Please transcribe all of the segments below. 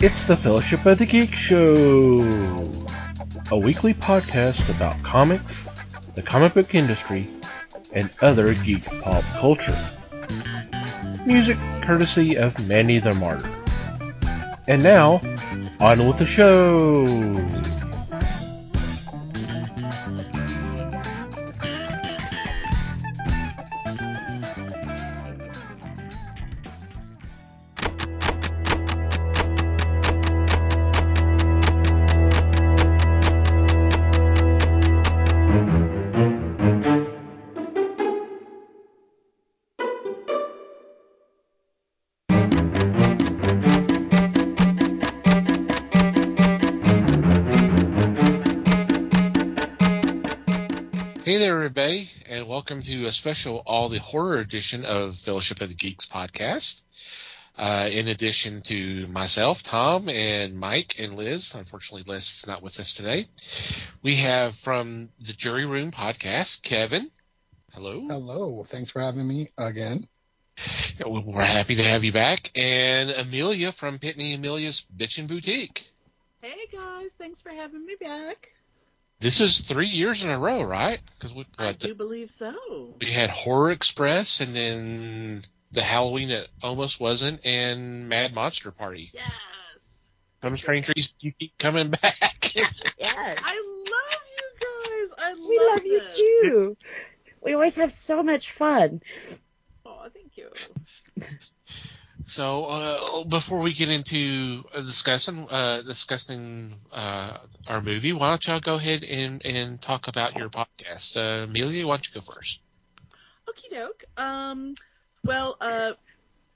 It's the Fellowship of the Geek Show, a weekly podcast about comics, the comic book industry, and other geek pop culture. Music courtesy of Manny the Martyr. And now, on with the show! Hey there, everybody, and welcome to a special All the Horror edition of Fellowship of the Geeks podcast. In addition to myself, Tom, and Mike, and Liz. Unfortunately, Liz is not with us today. We have from the Jury Room podcast, Kevin. Hello. Hello. Thanks for having me again. We're happy to have you back. And Amelia from Pitney Amelia's Bitchin' Boutique. Hey, guys. Thanks for having me back. This is 3 years in a row, right? Because I do believe so. We had Horror Express, and then the Halloween that almost wasn't, and Mad Monster Party. Yes. Some strange reason you keep coming back. Yes. I love you guys. We love you too. We always have so much fun. Oh, thank you. So, before we get into discussing our movie, why don't y'all go ahead and talk about your podcast? Amelia, why don't you go first? Okie doke. Well,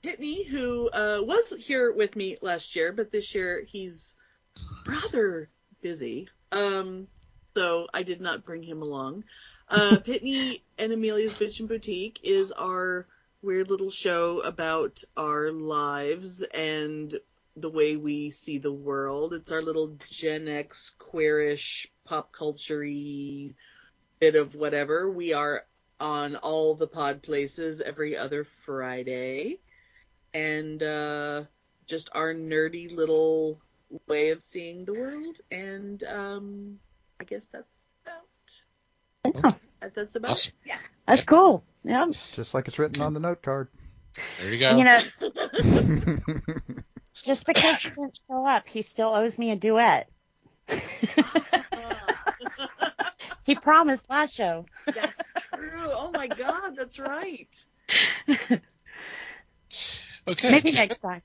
Pitney, who was here with me last year, but this year he's rather busy, so I did not bring him along. Pitney and Amelia's Bitchin' Boutique is our weird little show about our lives and the way we see the world. It's our little Gen X, queerish, pop culture-y bit of whatever. We are on all the pod places every other Friday. And just our nerdy little way of seeing the world. And I guess that's about Awesome. it. Yeah. That's cool. Yeah. Just like it's written on the note card. There you go. You know, just because he didn't show up, he still owes me a duet. He promised last show. That's true. Oh my God, that's right. Okay. Maybe next time.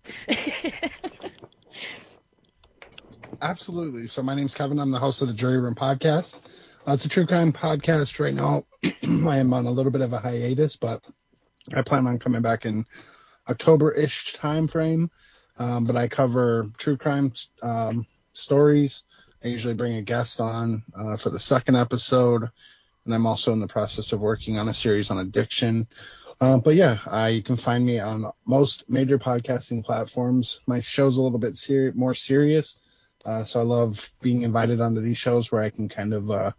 Absolutely. So my name's Kevin. I'm the host of the Jury Room podcast. It's a true crime podcast right now. I am on a little bit of a hiatus, but I plan on coming back in October-ish time frame. But I cover true crime stories. I usually bring a guest on for the second episode, and I'm also in the process of working on a series on addiction. But yeah, you can find me on most major podcasting platforms. My show's a little bit more serious, so I love being invited onto these shows where I can kind of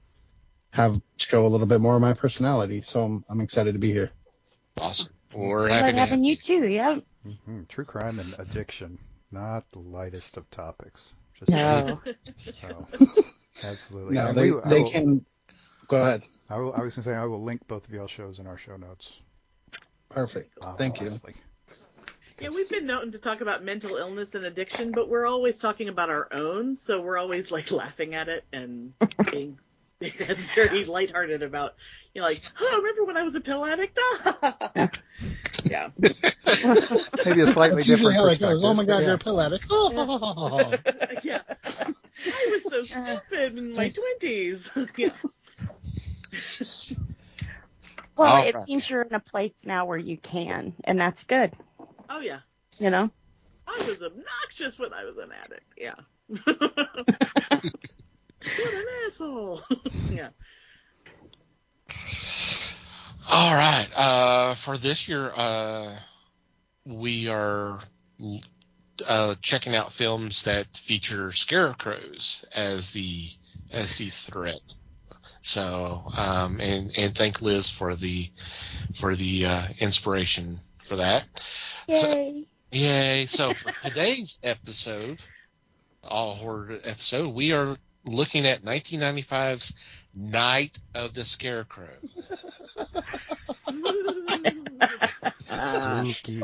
show a little bit more of my personality. So I'm excited to be here. Awesome. We're I happy like to have having you too, yeah. Mm-hmm. True crime and addiction, not the lightest of topics. Just No. So, absolutely. No, And they can. Go ahead. I was going to say I will link both of y'all's shows in our show notes. Perfect. Thank you. Obviously. Yeah, we've been known to talk about mental illness and addiction, but we're always talking about our own, so we're always like laughing at it and being it's very lighthearted about, you know, like, oh, remember when I was a pill addict? Yeah. Maybe a slightly That's usually different how it perspective. goes. Oh my God, yeah. you're a pill addict. Yeah. I was so stupid in my 20s. Yeah. Well, All it right. means you're in a place now where you can, and that's good, Oh, yeah. you know? I was obnoxious when I was an addict. Yeah. What an asshole. Yeah. All right. For this year, we are checking out films that feature scarecrows as the threat. So, and thank Liz for the inspiration for that. Yay. Yay. So for today's episode, all horror episode. We are looking at 1995's Night of the Scarecrow. Spooky.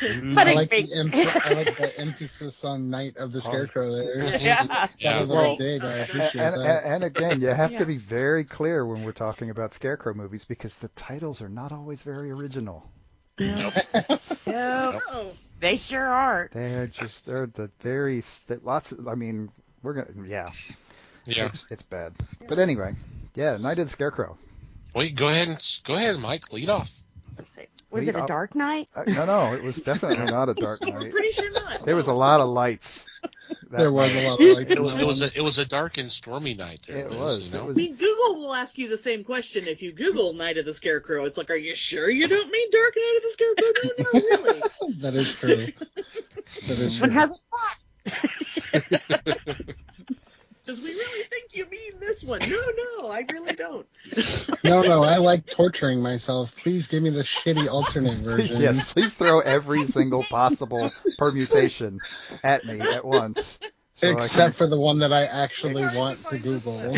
I like the emphasis on Night of the Scarecrow there. Yeah. Sounded Well, very big. I appreciate that. And again, you have Yeah. to be very clear when we're talking about Scarecrow movies because the titles are not always very original. No, Oh, they sure aren't. They're the very lots of. I mean, we're gonna Yeah. It's bad. But anyway, yeah, Night of the Scarecrow. Wait, go ahead, Mike. Lead off. Let's see. Was it a dark night? No, it was definitely not a dark I'm night. pretty sure not. There was a lot of lights. There was a lot of lights. It was a dark and stormy night. There, It Liz, was. You know? It was. I mean, Google will ask you the same question if you Google Night of the Scarecrow. It's like, are you sure you don't mean Dark Night of the Scarecrow? No, really. That is true. That is One true. has a plot. Because we really think you mean this one. No, I really don't. No, I like torturing myself. Please give me the shitty alternate version. Yes, please throw every single possible permutation at me at once. So Except for the one that I actually want to Google.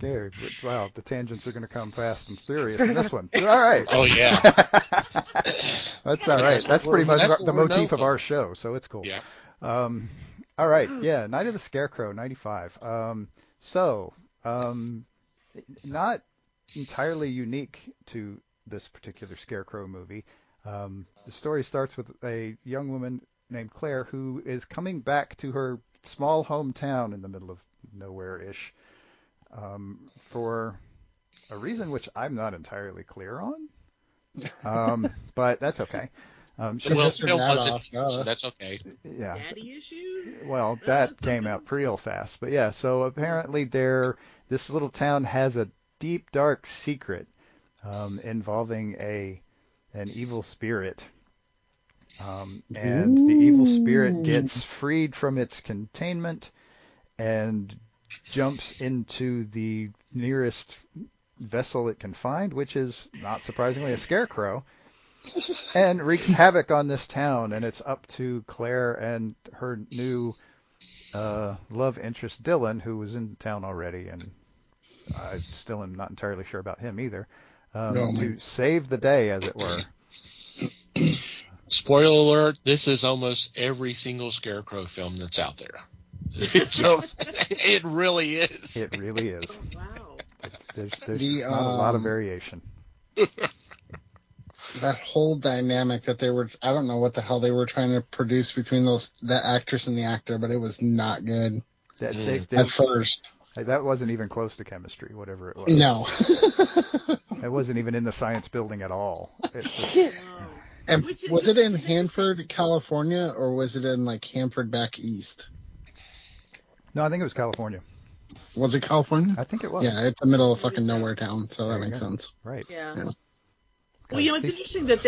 Okay, wow, the tangents are going to come fast and furious in this one. All right. Oh yeah. That's all right. That's pretty much that's the what we're motif known of our show, so it's cool. Yeah. All right, yeah, Night of the Scarecrow, 95. Not entirely unique to this particular Scarecrow movie. The story starts with a young woman named Claire who is coming back to her small hometown in the middle of nowhere-ish for a reason which I'm not entirely clear on, but that's okay. She Well, just Phil turned that wasn't, off, so that's okay. yeah. Daddy issues? Well, that came out real fast. But yeah, so apparently this little town has a deep, dark secret involving an evil spirit. And the evil spirit gets freed from its containment and jumps into the nearest vessel it can find, which is, not surprisingly, a scarecrow, and wreaks havoc on this town. And it's up to Claire and her new love interest, Dylan, who was in town already, and I still am not entirely sure about him either, to save the day, as it were. Spoiler alert, this is almost every single Scarecrow film that's out there. So, it really is. It really is. Oh, wow. There's not a lot of variation. That whole dynamic that they were, I don't know what the hell they were trying to produce between the actress and the actor, but it was not good at first. That wasn't even close to chemistry, whatever it was. No. It wasn't even in the science building at all. And was it in Hanford, California, or was it in like Hanford back east? No, I think it was California. Was it California? I think it was. Yeah, it's the middle of fucking nowhere town, so that There you makes go. sense. Right. Yeah. Yeah. Well, it's interesting that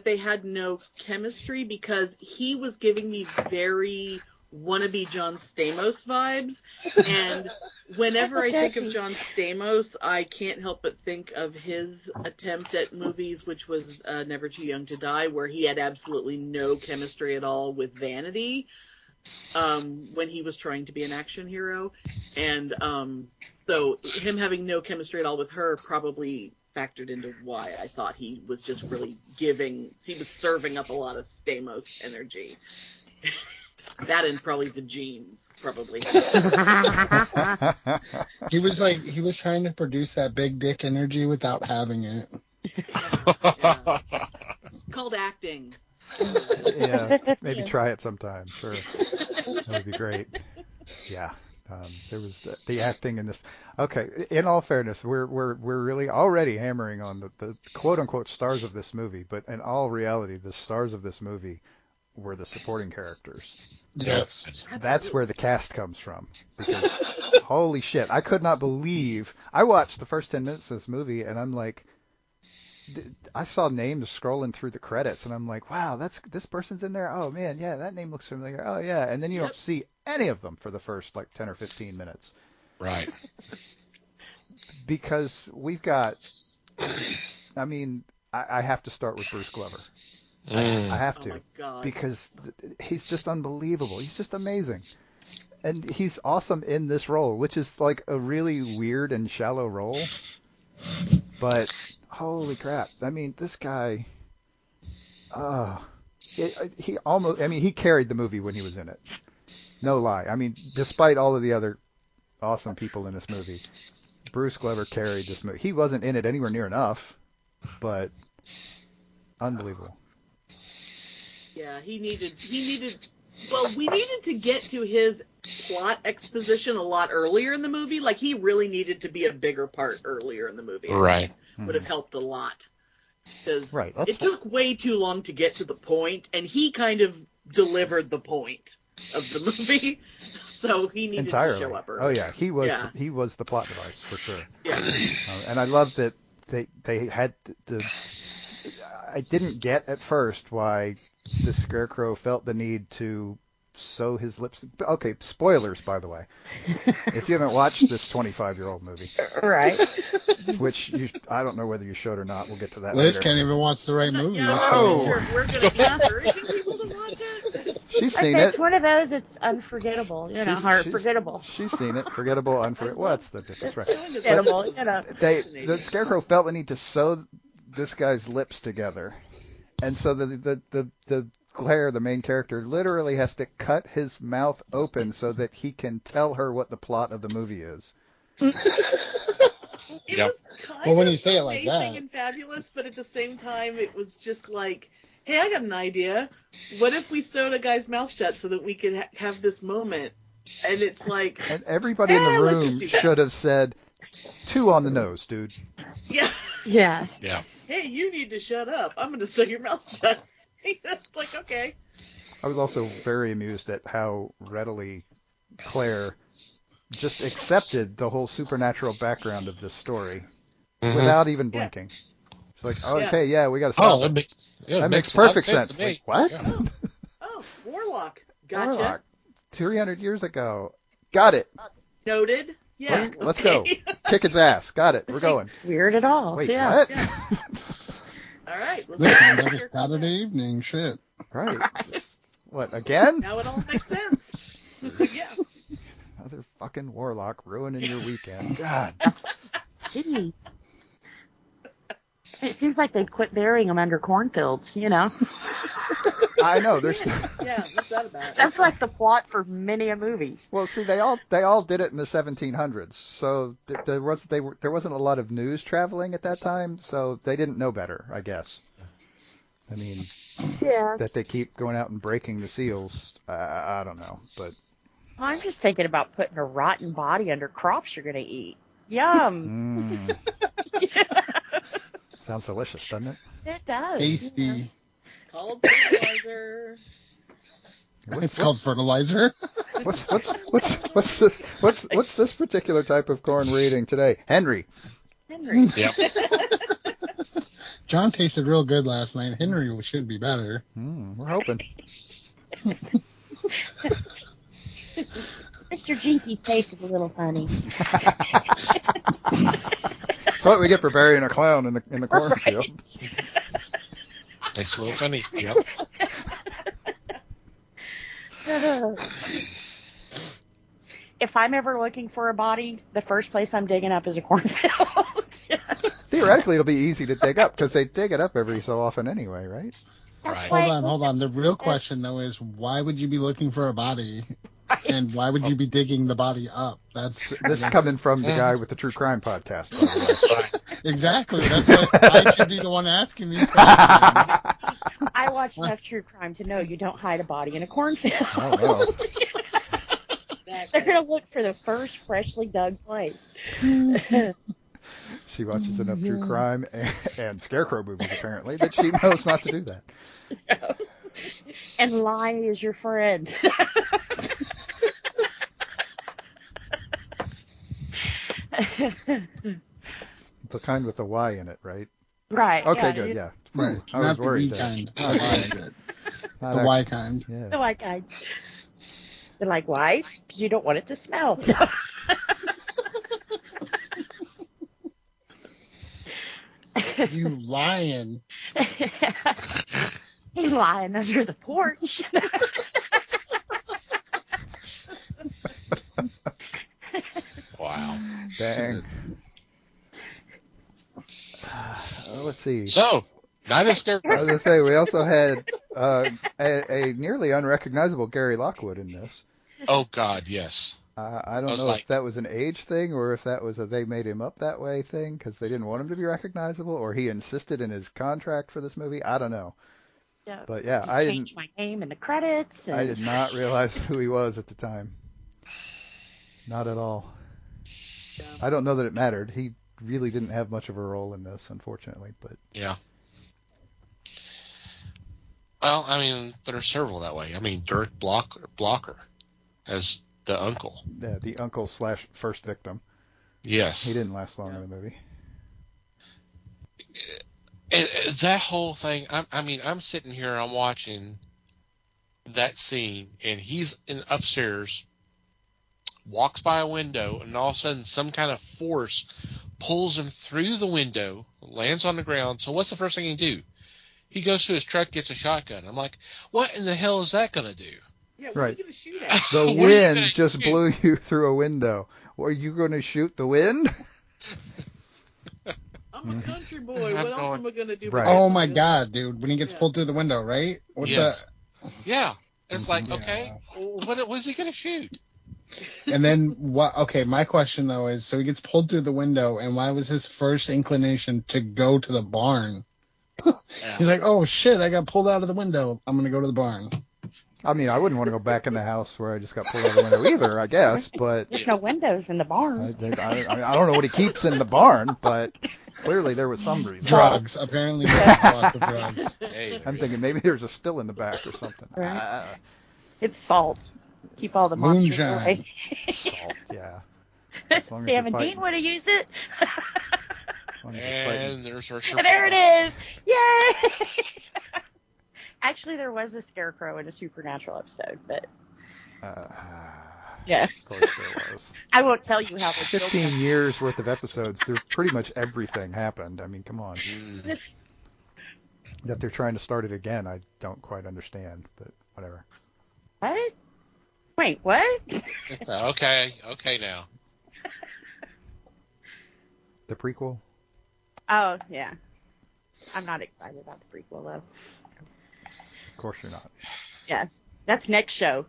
they had no chemistry because he was giving me very wannabe John Stamos vibes, and whenever I think of John Stamos, I can't help but think of his attempt at movies, which was Never Too Young to Die, where he had absolutely no chemistry at all with Vanity when he was trying to be an action hero, and so him having no chemistry at all with her probably factored into why I thought he was just really he was serving up a lot of Stamos energy. That and probably the jeans, probably. He was trying to produce that big dick energy without having it. Yeah. Called acting. Yeah, maybe try it sometime. Sure, that would be great. Yeah, there was the acting in this. Okay, in all fairness, we're really already hammering on the quote unquote stars of this movie, but in all reality, the stars of this movie were the supporting characters. Yes. That's where the cast comes from. Because holy shit, I could not believe I watched the first 10 minutes of this movie and I'm like, I saw names scrolling through the credits and I'm like, wow, this person's in there. Oh man, yeah, that name looks familiar. Oh yeah, and then you don't see any of them for the first like 10 or 15 minutes. Right. Because we've got, I mean, I have to start with Bruce Glover. I have Oh to. my god. Because he's just unbelievable. He's just amazing. And he's awesome in this role, which is like a really weird and shallow role. But holy crap. I mean, this guy, he almost, I mean, he carried the movie when he was in it. No lie. I mean, despite all of the other awesome people in this movie, Bruce Glover carried this movie. He wasn't in it anywhere near enough, but unbelievable. Yeah, well, we needed to get to his plot exposition a lot earlier in the movie. Like, he really needed to be a bigger part earlier in the movie. Right. Would have helped a lot. Because Right, it took way too long to get to the point, and he kind of delivered the point of the movie. So he needed Entirely. to show up early. Oh yeah, he was the plot device for sure. Yeah. And I love that they had the. I didn't get at first why the Scarecrow felt the need to sew his lips. Okay, spoilers by the way. If you haven't watched this 25-year-old movie, Right. which I don't know whether you should or not. We'll get to that Liz later. can't even watch the right movie. Yeah, No. we're going to be encouraging people to watch it. She's I seen say it's it. one of those, it's unforgettable, She's- forgettable. She's seen it. Forgettable, unforgettable. What's the difference, right? Forgettable, The Scarecrow felt the need to sew this guy's lips together, and so the Claire, the main character, literally has to cut his mouth open so that he can tell her what the plot of the movie is. It Yep. was kind Well, when of you say it like amazing that. and fabulous, but at the same time, it was just like, hey, I got an idea. What if we sewed a guy's mouth shut so that we could have this moment? And it's like, And everybody in the let's just room do that. should have said, 2 on the nose, dude. yeah, Yeah. Yeah. hey, you need to shut up. I'm going to sew your mouth shut. It's like, okay. I was also very amused at how readily Claire just accepted the whole supernatural background of this story Mhm. without even blinking. She's like, oh, Yeah. okay, yeah, we got to stop Oh, it. that makes a lot of perfect sense. to me. Like, what? Yeah. Oh, Warlock. Gotcha. Warlock. 300 years ago. Got it. Noted. Yeah. Let's go. Kick its ass. Got it. We're going. Weird at all. Wait, yeah. what? Yeah. All right. Let's Listen, go. that was Saturday evening. Shit. Right. What, again? Now it all makes sense. Yeah. Another fucking Warlock ruining your weekend. God. Gee. It seems like they've quit burying them under cornfields, you know. I know. There's. Yeah, what's that about? That's like the plot for many a movie. Well, see, they all did it in the 1700s, so there wasn't a lot of news traveling at that time, so they didn't know better, I guess. I mean, Yeah. that they keep going out and breaking the seals, I don't know, but I'm just thinking about putting a rotten body under crops you're going to eat. Yum. sounds delicious, doesn't it? It does. Tasty. Called fertilizer. It's called fertilizer. What's this particular type of corn we're eating today? Henry. Henry. Yep. John tasted real good last night. Henry should be better. We're hoping. Mr. Jinky's taste is a little funny. That's what we get for burying a clown in the cornfield. It's a little funny. Yep. If I'm ever looking for a body, the first place I'm digging up is a cornfield. Theoretically, it'll be easy to dig up because they dig it up every so often anyway, right? That's Right. why Hold on. The real question, though, is why would you be looking for a body? And why would you be digging the body up? This is coming from the guy with the True Crime podcast, by the way. Exactly. That's what I should be the one asking these questions. I watch enough true crime to know you don't hide a body in a cornfield. Oh, no. They're going to look for the first freshly dug place. She watches enough True Crime and Scarecrow movies, apparently, that she knows not to do that. And lie is your friend. The kind with the Y in it, right? Right. Okay, yeah, good, yeah. Right. I was Not the worried V there. kind. Not The Not the actually- Y kind. Yeah. The white guy. They're like, why? Because you don't want it to smell. You lying. He's lying under the porch. Wow. Dang. Let's see. So, Night of the I was Scarecrow. going to say, we also had a nearly unrecognizable Gary Lockwood in this. Oh God, yes. I I don't was know like- if that was an age thing or if that was a they made him up that way thing because they didn't want him to be recognizable or he insisted in his contract for this movie. I don't know. Yeah, But yeah, he I changed my name in the credits. And... I did not realize who he was at the time. Not at all. Yeah. I don't know that it mattered. He really didn't have much of a role in this, unfortunately. But Yeah. Well, I mean, there are several that way. I mean, Dirk Blocker as the uncle. the uncle / first victim. Yes. He didn't last long in the movie. And that whole thing, I'm sitting here, I'm watching that scene, and he's upstairs, walks by a window, and all of a sudden some kind of force pulls him through the window, lands on the ground. So what's the first thing he do? He goes to his truck, gets a shotgun. I'm like, what in the hell is that going to do? Yeah, what Right. are you going to shoot at? The What are you wind gonna just shoot? blew you through a window. Were you going to shoot the wind? I'm a country boy. What else am I going to do? Right. Oh my god, dude! When he gets Yeah. pulled through the window, right? What Yes. Yeah. It's like, Yeah. okay, what was he going to shoot? And then what? Okay, my question though is, so he gets pulled through the window, and why was his first inclination to go to the barn? He's like, oh shit, I got pulled out of the window. I'm gonna go to the barn. I mean, I wouldn't want to go back in the house where I just got pulled out the window either, I guess. But There's no windows in the barn. I don't know what he keeps in the barn, but clearly there was some reason. Drugs. Apparently, there's a lot of drugs. Hey, I'm thinking maybe there's a still in the back or something. Right. It's salt. Keep all the monsters Moonshine. away. Salt, yeah. As long as you're Sam and fighting. Dean would have used it. As long as you're fighting. and there's our And there it is. Yay! Actually, there was a scarecrow in a Supernatural episode, but yeah. Of course there was. I won't tell you how they killed 15 him. years worth of episodes, there pretty much everything happened. I mean, come on. Mm. That they're trying to start it again, I don't quite understand, but whatever. What? Wait, what? Okay now. The prequel? Oh, yeah. I'm not excited about the prequel, though. Of course you're not. Yeah. That's next show.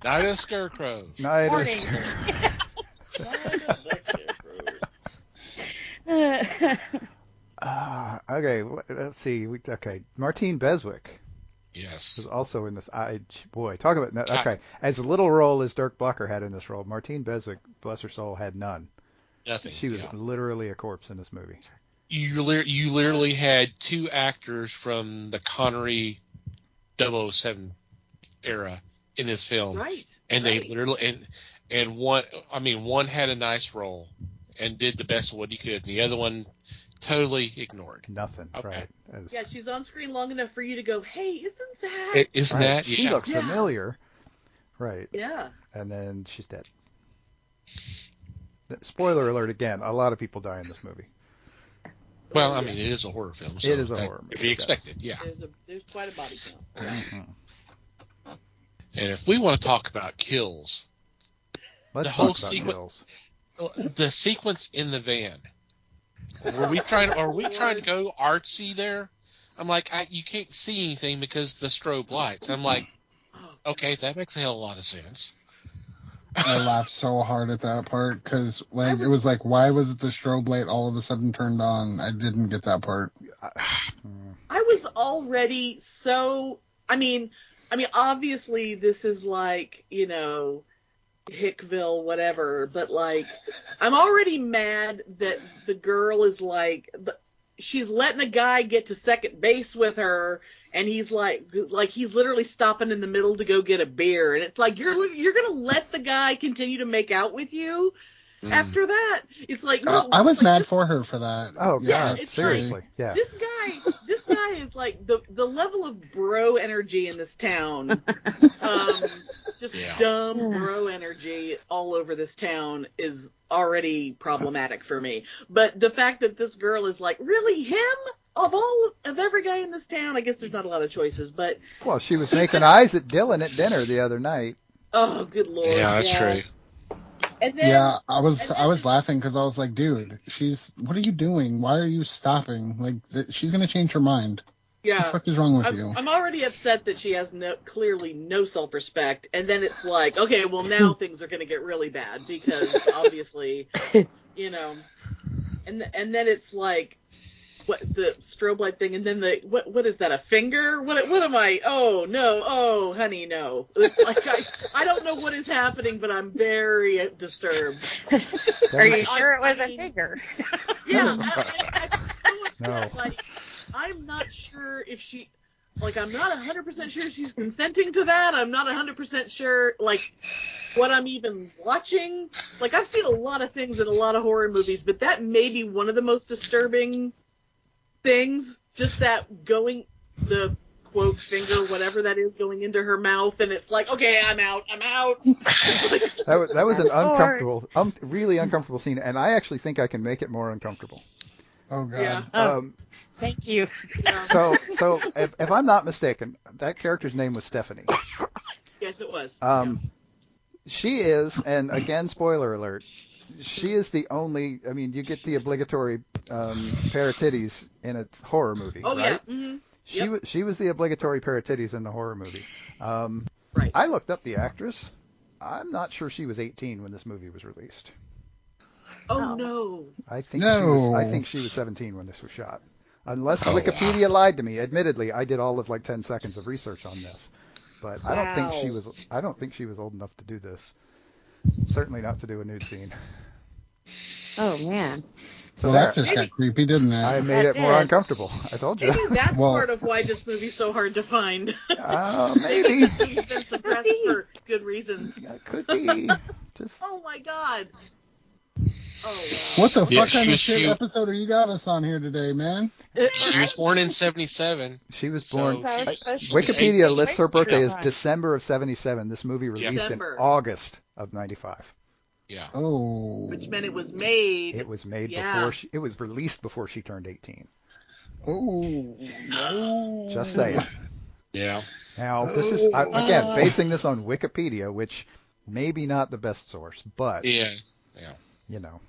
Night of the Scarecrow. Night of Morning. Okay, let's see. Okay, Martine Beswick Yes. is also in this. Boy, talk about okay. As little role as Dirk Blocker had in this role, Martine Beswick, bless her soul, had none. Nothing. She was yeah. literally a corpse in this movie. You literally had two actors from the Connery 007 era in this film. Right. And right. they literally and one had a nice role and did the best of what he could, and the other one totally ignored. Nothing. Okay. Right. It was- Yeah, she's on screen long enough for you to go, hey, isn't that? Isn't right. that? She Yeah. looks Yeah. familiar. Right. Yeah. And then she's dead. Spoiler alert again. A lot of people die in this movie. Well, I mean, it is a horror film. So It is a that horror movie, could be yes. expected, yeah. There's quite a body count. Mhm. And if we want to talk about kills, Let's The whole talk about sequence- kills. the sequence in the van. Are we trying to go artsy there? I'm like, you can't see anything because of the strobe lights. I'm like, okay, that makes a hell of a lot of sense. I laughed so hard at that part because, like, it was like, why was the strobe light all of a sudden turned on? I didn't get that part. I was already so. I mean, obviously this is like, Hickville, whatever. But like, I'm already mad that the girl is like, she's letting a guy get to second base with her, and he's like he's literally stopping in the middle to go get a beer, and it's like you're gonna let the guy continue to make out with you after that? It's like no, I was like, mad for her for that. Oh Yeah, God, it's seriously, yeah. This guy is like the level of bro energy in this town. Just Yeah. dumb bro energy all over this town is already problematic for me. But the fact that this girl is like, really him? of every guy in this town, I guess there's not a lot of choices, but Well, she was making eyes at Dylan at dinner the other night. oh, good lord. Yeah, that's true. And then, Yeah, I was laughing because I was like, dude, what are you doing? Why are you stopping? Like, she's gonna change her mind. What yeah. the fuck is wrong with you? I'm already upset that she has clearly no self-respect, and then it's like, okay, well now things are going to get really bad because obviously, you know, and then it's like, what the strobe light thing, and then what is that, a finger? What am I? Oh no, oh honey, no. It's like I don't know what is happening, but I'm very disturbed. Are you sure it was a finger? Yeah, I'm so upset. No. Like, I'm not sure if she, like, I'm not 100% sure she's consenting to that. I'm not 100% sure, like, what I'm even watching. Like, I've seen a lot of things in a lot of horror movies, but that may be one of the most disturbing things. Just that going, the quote finger, whatever that is, going into her mouth, and it's like, okay, I'm out. That was an uncomfortable, really uncomfortable scene, and I actually think I can make it more uncomfortable. Oh god. Yeah. Thank you. Yeah. So if I'm not mistaken, that character's name was Stephanie. Yes, it was. She is, and again, spoiler alert, she is the only, I mean, you get the obligatory pair of titties in a horror movie, Oh, right? yeah. Mm-hmm. She was the obligatory pair of titties in the horror movie. Right. I looked up the actress. I'm not sure she was 18 when this movie was released. Oh, no. I think No. I think she was 17 when this was shot. Unless Oh, Wikipedia lied to me. Admittedly, I did all of like 10 seconds of research on this. But I don't think she was old enough to do this. Certainly not to do a nude scene. Oh man. So Well, that just got creepy, didn't it? I made it more uncomfortable. I told you. Maybe that's Well- part of why this movie's so hard to find. Maybe. It's been suppressed for good reasons. Could be. Just Oh my god. Oh wow. What the Yeah, fuck kind of she- episode are you got us on here today, man? She was born in 77. she was So born. she was Wikipedia 18. lists her birthday as Yeah. December of 77. This movie released December. in August of 95. Yeah. Oh. Which meant it was made. It was made Yeah. it was released before she turned 18. Oh. No. Just saying. Yeah. Now, this is, again, basing this on Wikipedia, which maybe not the best source, but, Yeah. you know.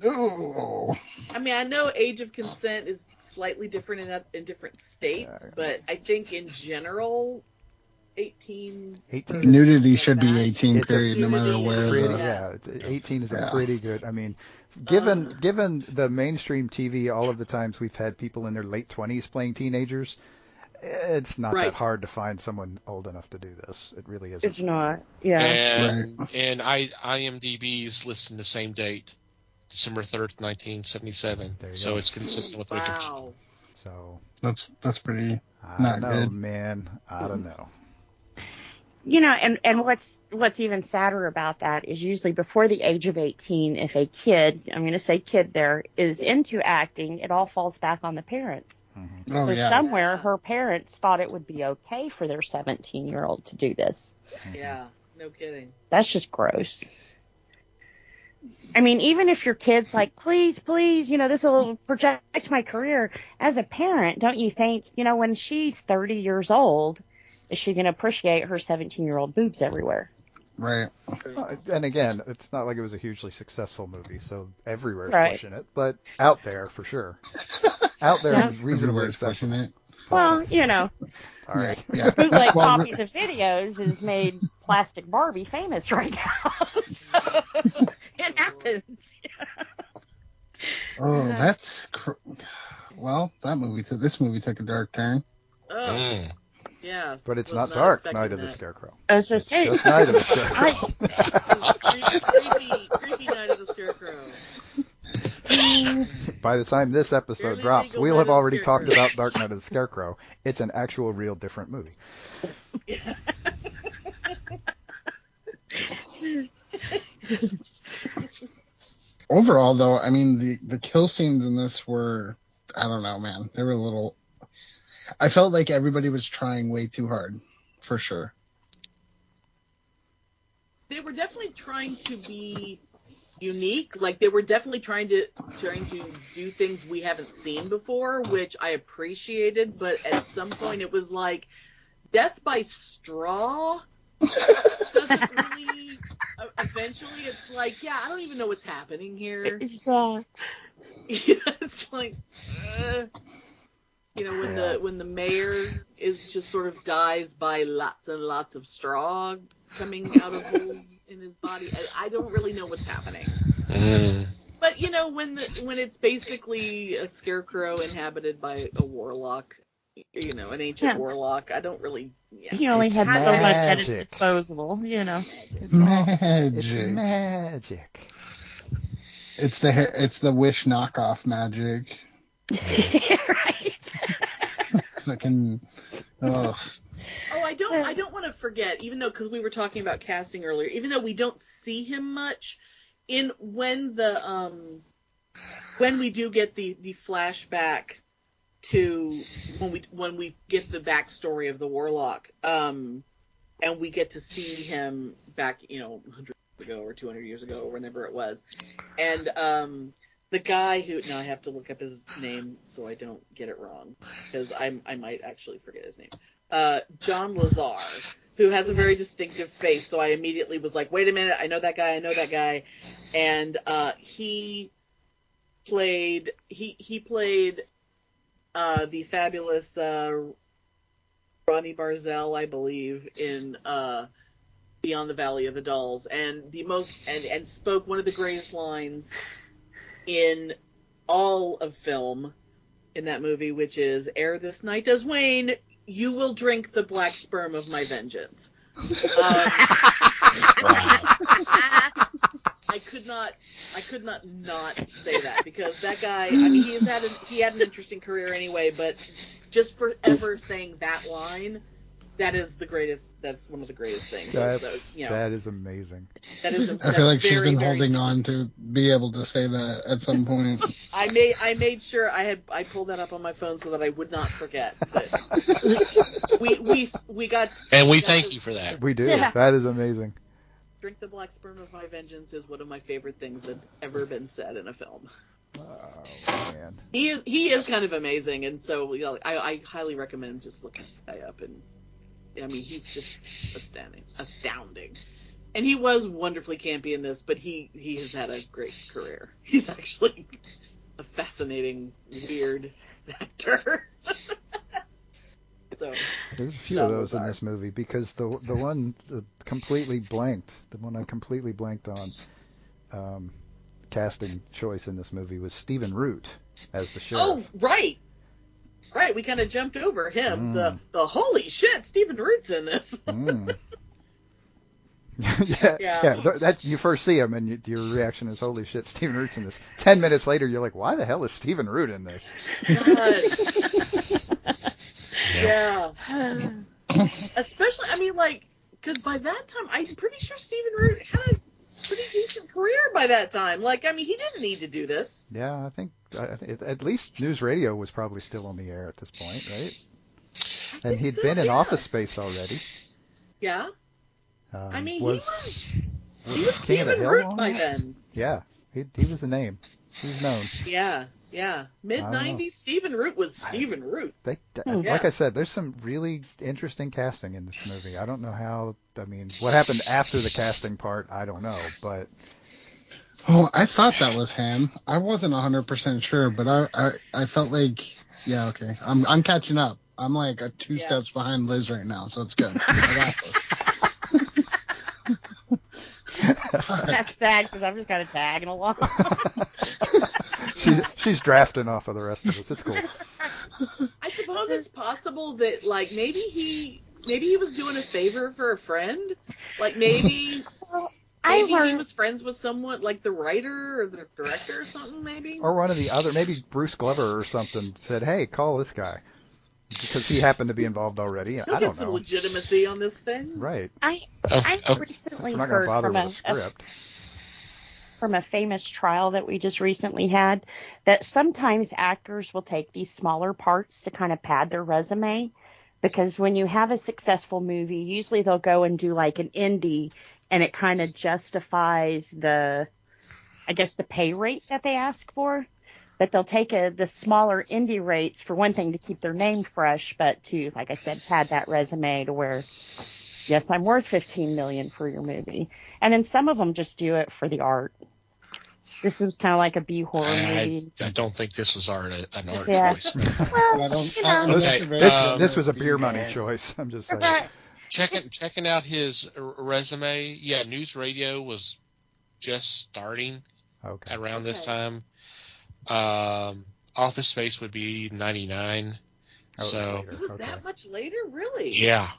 No. I mean, I know age of consent is slightly different in different states, but I think in general, 18. 18 is Nudity should be that. 18, It's a period, no matter where pretty, the... yeah, 18 is a Yeah. pretty good, I mean, given the mainstream TV, all of the times we've had people in their late 20s playing teenagers, it's not that Right. hard to find someone old enough to do this. It really It's isn't. not. Yeah. And IMDb's listing the same date, December 3rd, 1977. There you So go. it's consistent with Wikipedia. Wow. So, That's pretty... I Not don't know, good. man. I don't know. You know, and what's even sadder about that is usually before the age of 18, if a kid, I'm going to say kid there, is into acting, it all falls back on the parents. Oh, So yeah. somewhere her parents thought it would be okay for their 17-year-old to do this. Yeah. No kidding. That's just gross. I mean, even if your kid's like, please, you know, this will project my career. As a parent, don't you think, you know, when she's 30 years old, is she going to appreciate her 17-year-old boobs everywhere? Right. And again, it's not like it was a hugely successful movie, so everywhere's Right. pushing it, but out there for sure. Out there Yeah. and reasonably Everywhere's pushing accessible. it. Well, you know, All right. Yeah. bootleg Well, copies of videos has made Plastic Barbie famous right now. So, it happens. Oh, that's... Well, this movie took a dark turn. Oh, Mm. yeah. But it's Was not dark, expecting Night of the that. Scarecrow. I was It's just saying. just Night of the Scarecrow. Creepy Night of the Scarecrow. By the time this episode Fairly drops, legal we'll Night have of the already talked Scarecrow. about Dark Night of the Scarecrow. It's an actual, real, different movie. Overall, though, I mean, the kill scenes in this were... I don't know, man. They were a little... I felt like everybody was trying way too hard, for sure. They were definitely trying to be unique. Like they were definitely trying to do things we haven't seen before, which I appreciated. But at some point, it was like death by straw doesn't really. Eventually, it's like, yeah, I don't even know what's happening here. Yeah. It's like, when the mayor is just sort of dies by lots and lots of straw coming out of holes in his body. I don't really know what's happening. But when it's basically a scarecrow inhabited by a warlock, an ancient warlock, I don't really. Yeah. He only had so much at his disposal, It's Magic. It's the Wish knockoff magic. Right. Fucking. Ugh. Oh, I don't want to forget, even though, because we were talking about casting earlier, even though we don't see him much, when we do get the flashback to when we get the backstory of the warlock, and we get to see him back, 100 years ago or 200 years ago or whenever it was, and the guy who, now I have to look up his name so I don't get it wrong, because I might actually forget his name. John Lazar, who has a very distinctive face, so I immediately was like, wait a minute, I know that guy. And he played the fabulous Ronnie Barzell, I believe, in Beyond the Valley of the Dolls, and and spoke one of the greatest lines in all of film in that movie, which is, "Ere this night does wane, you will drink the black sperm of my vengeance." I could not say that, because that guy, I mean, he had an interesting career anyway, but just for ever saying that line, that's one of the greatest things. That is amazing. I feel like she's been holding on to be able to say that at some point. I made sure I pulled that up on my phone so that I would not forget. But we got, and we thank you for that. We do. Yeah. That is amazing. "Drink the black sperm of my vengeance" is one of my favorite things that's ever been said in a film. Oh man. He is kind of amazing, and so I highly recommend just looking that guy up. And I mean, he's just astounding. And he was wonderfully campy in this, but he has had a great career. He's actually a fascinating, weird actor. So, there's a few of those in this movie, because the one I completely blanked on casting choice in this movie was Stephen Root as the sheriff. Oh, right. Right, we kind of jumped over him. The holy shit, Stephen Root's in this. Yeah. That's, you first see him and your reaction is, holy shit, Stephen Root's in this. 10 minutes later, you're like, why the hell is Stephen Root in this? God. Yeah. Especially, I mean, because by that time, I'm pretty sure Stephen Root had a pretty decent career by that time. I mean, he didn't need to do this. Yeah, I think at least News Radio was probably still on the air at this point, right? And he'd been in Office Space already. Yeah. I mean, he was King of the Stephen Hill Root by then. Yeah, he was a name. He was known. Yeah. Mid-90s, Stephen Root was Stephen Root. Like I said, there's some really interesting casting in this movie. I don't know how. I mean, what happened after the casting part, I don't know, but. Oh, I thought that was him. I wasn't 100% sure, but I felt like, yeah, okay. I'm catching up. I'm like two steps behind Liz right now, so it's good. I got this. That's sad, because I'm just kind of tagging along. She's drafting off of the rest of us. It's cool. I suppose it's possible that maybe he was doing a favor for a friend. Maybe he was friends with someone, like the writer or the director or something, maybe. Or one of the other, maybe Bruce Glover or something said, "Hey, call this guy," because he happened to be involved already. He'll I don't get some know. legitimacy on this thing, right? I recently We're not going heard to bother from with a script. from a famous trial that we just recently had that sometimes actors will take these smaller parts to kind of pad their resume, because when you have a successful movie, usually they'll go and do like an indie, and it kind of justifies the I guess, the pay rate that they ask for. But they'll take the smaller indie rates, for one thing, to keep their name fresh, but to, like I said, pad that resume to where, yes, I'm worth $15 million for your movie. And then some of them just do it for the art. This was kind of like a B horror movie. I don't think this was an art choice. Well, This was a beer money choice. I'm just saying. Checking out his resume. Yeah, News Radio was just starting around this time. Office Space would be 99. So it was that much later, really? Yeah.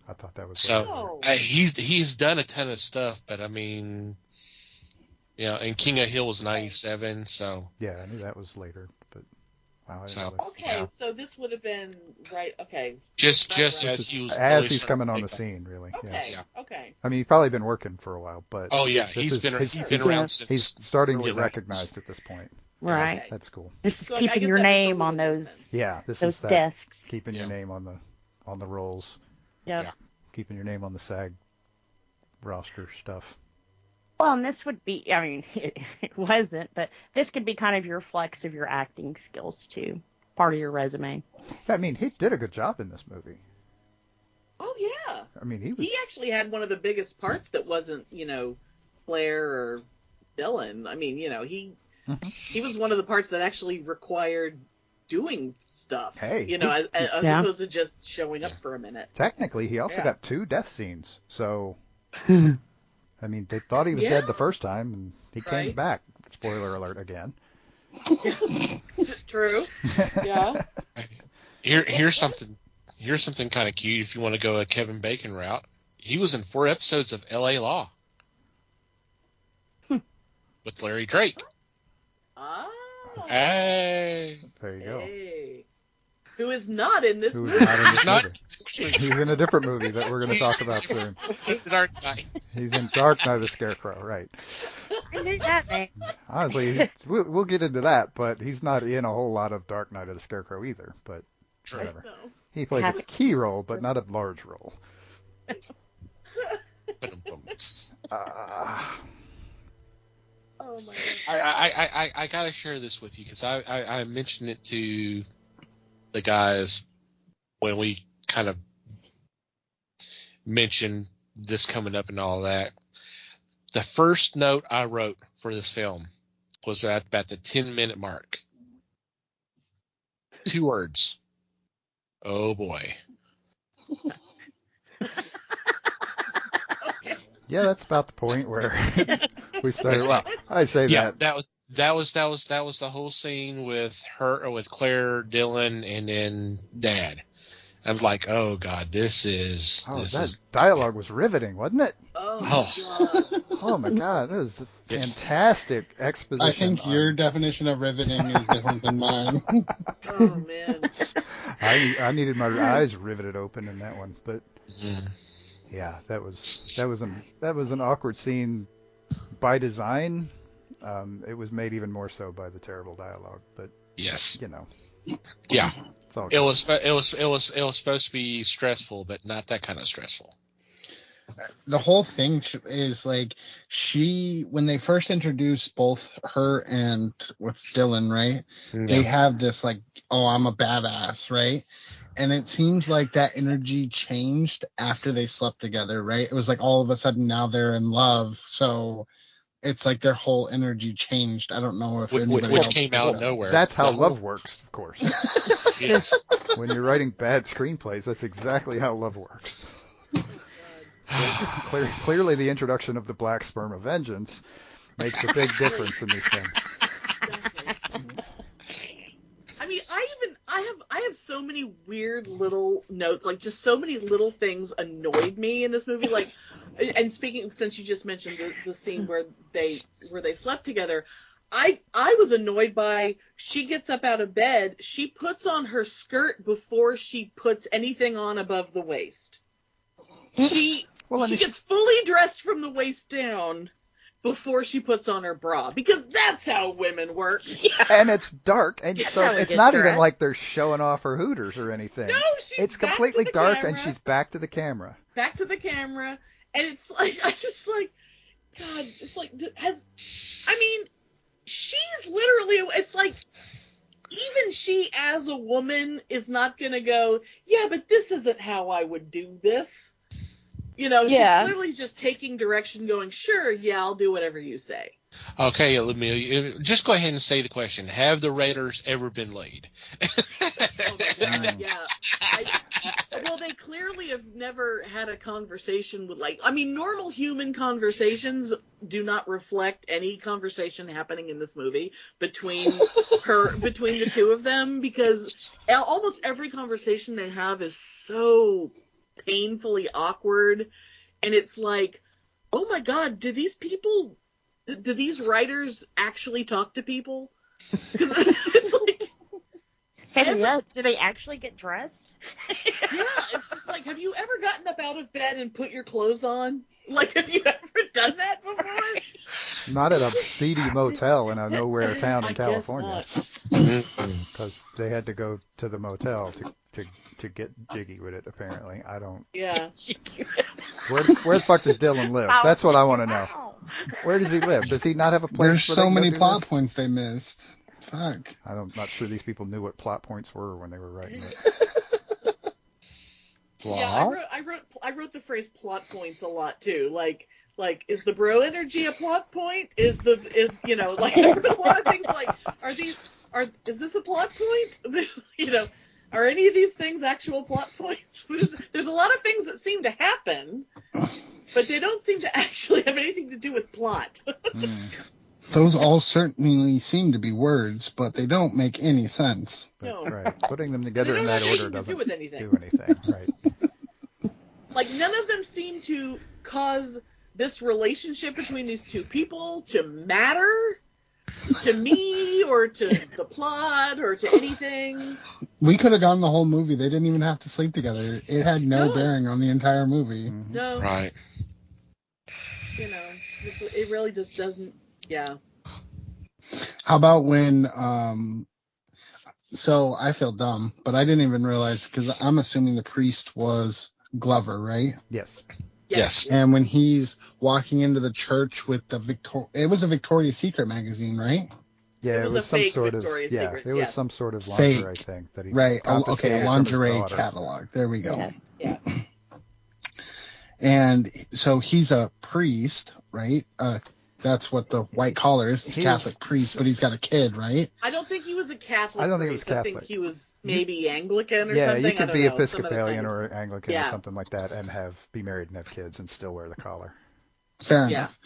I thought that was so. He's done a ton of stuff, but I mean, and King of Hill was 97. So yeah, I knew that was later, but wow. So this would have been right. Okay. Just as he's coming on the scene, really. Okay. Yeah. Okay. I mean, he's probably been working for a while, but he's been around since he's starting to get recognized at this point. Right. Okay. That's cool. This is keeping your name on those. Yeah, those desks. Keeping your name on the rolls. Yep. Yeah. Keeping your name on the SAG roster stuff. Well, and this would be, I mean, it wasn't, but this could be kind of your flex of your acting skills, too. Part of your resume. I mean, he did a good job in this movie. Oh, yeah. I mean, he actually had one of the biggest parts that wasn't, Claire or Dylan. I mean, he was one of the parts that actually required doing stuff. Hey. As opposed to just showing up for a minute. Technically, he also got 2 death scenes, so... I mean, they thought he was dead the first time, and he came back. Spoiler alert again. True. Yeah. Here's something kind of cute if you want to go a Kevin Bacon route. He was in 4 episodes of L.A. Law with Larry Drake. Oh. Hey. There you go. Hey. Who is not in this movie. He's in a different movie that we're going to talk about soon. Dark Knight. He's in Dark Knight of the Scarecrow, right. I knew that name. Honestly, we'll get into that, but he's not in a whole lot of Dark Knight of the Scarecrow either, but whatever. No. He plays a key role, but not a large role. Oh my God. I gotta share this with you because I mentioned it to the guys when we kind of mentioned this coming up and all that. The first note I wrote for this film was at about the 10-minute mark. 2 words. Oh boy. Yeah, that's about the point where we started. Well, I'd say that. That was the whole scene with her or with Claire, Dylan, and then Dad. I was like, oh God, that dialogue was riveting, wasn't it? Oh my God, that was a fantastic exposition. I think your definition of riveting is different than mine. Oh man. I needed my eyes riveted open in that one, but yeah, that was an awkward scene by design. It was made even more so by the terrible dialogue, but yes, yeah, it's all good. It was supposed to be stressful, but not that kind of stressful. The whole thing is like when they first introduced both her and with Dylan, right? Yeah. They have this like, oh, I'm a badass, right? And it seems like that energy changed after they slept together, right? It was like all of a sudden now they're in love, so it's like their whole energy changed. I don't know if anybody which else came out of nowhere. That's how love works, of course. Yes. When you're writing bad screenplays, that's exactly how love works. Clearly, the introduction of the black sperm of vengeance makes a big difference in these things. I mean, I have so many weird little notes, like just so many little things annoyed me in this movie. Like, and speaking, since you just mentioned the scene where they slept together, I was annoyed by, she gets up out of bed, she puts on her skirt before she puts anything on above the waist. She gets fully dressed from the waist down before she puts on her bra, because that's how women work. Yeah. And it's dark, and so it's not even like they're showing off her hooters or anything. No, it's completely dark, and she's back to the camera. Back to the camera, and it's like, I just like, God, it's like, she's literally, it's like, even she as a woman is not going to go, yeah, but this isn't how I would do this. You know, Yeah. she's clearly just taking direction, going, sure, yeah, I'll do whatever you say. Okay, let me just go ahead and say the question. Have the Raiders ever been laid? Oh my God, yeah. Well, they clearly have never had a conversation with, like, I mean, normal human conversations do not reflect any conversation happening in this movie between the two of them, because almost every conversation they have is so painfully awkward, and it's like, oh my God, do these writers actually talk to people? 'Cause it's like, Yeah, do they actually get dressed? yeah, it's just like, have you ever gotten up out of bed and put your clothes on? Like, have you ever done that before? Not at a seedy motel in a nowhere town in I guess California, not. because they had to go to the motel to get jiggy with it. Apparently, I don't. Yeah. Where the fuck does Dylan live? That's what I want to know. Where does he live? Does he not have a place? There's where so they can go many do plot this? points they missed. Fuck. I'm not sure these people knew what plot points were when they were writing it. Yeah, I wrote the phrase plot points a lot too. Like is the bro energy a plot point? Is you know, like, a lot of things like, is this a plot point? You know, are any of these things actual plot points? There's a lot of things that seem to happen, but they don't seem to actually have anything to do with plot. Those all certainly seem to be words, but they don't make any sense. But, No. Right, putting them together They in don't that have order anything to doesn't do with anything. do anything. Right. Like, none of them seem to cause this relationship between these two people to matter to me or to the plot or to anything. We could have gone the whole movie. They didn't even have to sleep together. It had no No. bearing on the entire movie. No, Right. you know, it really just doesn't. Yeah. How about when, so I feel dumb, but I didn't even realize, because I'm assuming the priest was Glover, right? Yes. Yes. And when he's walking into the church with it was a Victoria's Secret magazine, right? Yeah, It was a some fake sort Victoria's of Secret, it was yes. some sort of Fake. lingerie thing that he Right. Okay, confiscated a from his lingerie daughter. catalog. There we go. Yeah. Yeah. And so he's a priest, right? That's what the white collar is. It's a He Catholic was- priest, but he's got a kid, right? I don't think he was a Catholic. I don't think he was priest. I think Catholic. he was maybe Anglican or Yeah, something. you I could don't be know, some other Episcopalian kind of- or Anglican or Yeah. something like that and be married and have kids and still wear the collar. Fair Yeah. enough.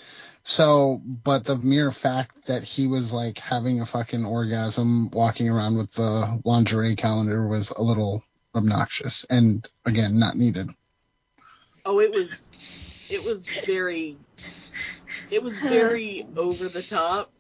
So, but the mere fact that he was like having a fucking orgasm walking around with the lingerie calendar was a little obnoxious and, again, not needed. Oh, it was very over the top.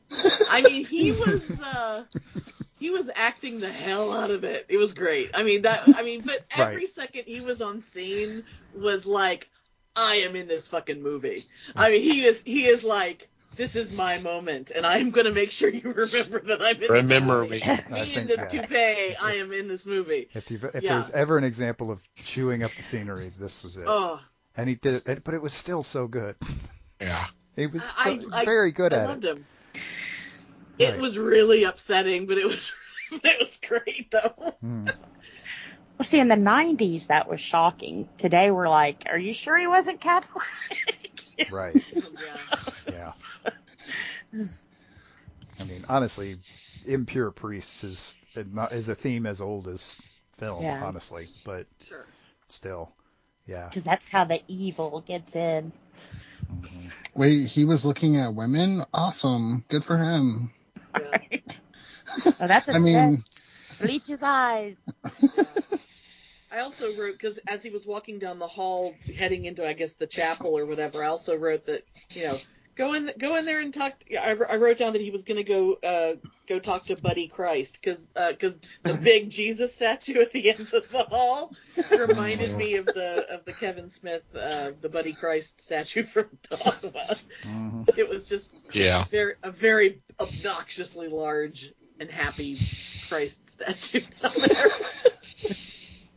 I mean, he was acting the hell out of it. It was great. But every second he was on scene was like, I am in this fucking movie. I mean, he is like, this is my moment, and I'm going to make sure you remember that I'm in Remember this movie. me. Me I in think, this yeah. toupee, I am in this movie. If Yeah. there's ever an example of chewing up the scenery, this was it. Oh, And he did it, but it was still so good. Yeah. He was I very good I at loved it. him. It Right. was really upsetting, but it was great though. Well, see, in the 90s, that was shocking. Today, we're like, are you sure he wasn't Catholic? Right. Yeah. Yeah. I mean, honestly, impure priests is a theme as old as film, Yeah. honestly, but Sure. still, yeah. Because that's how the evil gets in. Wait, he was looking at women? Awesome. Good for him. Yeah. Oh, that's a I mean, bleach his eyes. I also wrote, because as he was walking down the hall heading into, I guess, the chapel or whatever, I also wrote that, you know, go in there and talk. I wrote down that he was going to go talk to Buddy Christ, because the big Jesus statue at the end of the hall reminded me of the Kevin Smith the Buddy Christ statue from Dogma. It was just Yeah. a very obnoxiously large and happy Christ statue down there.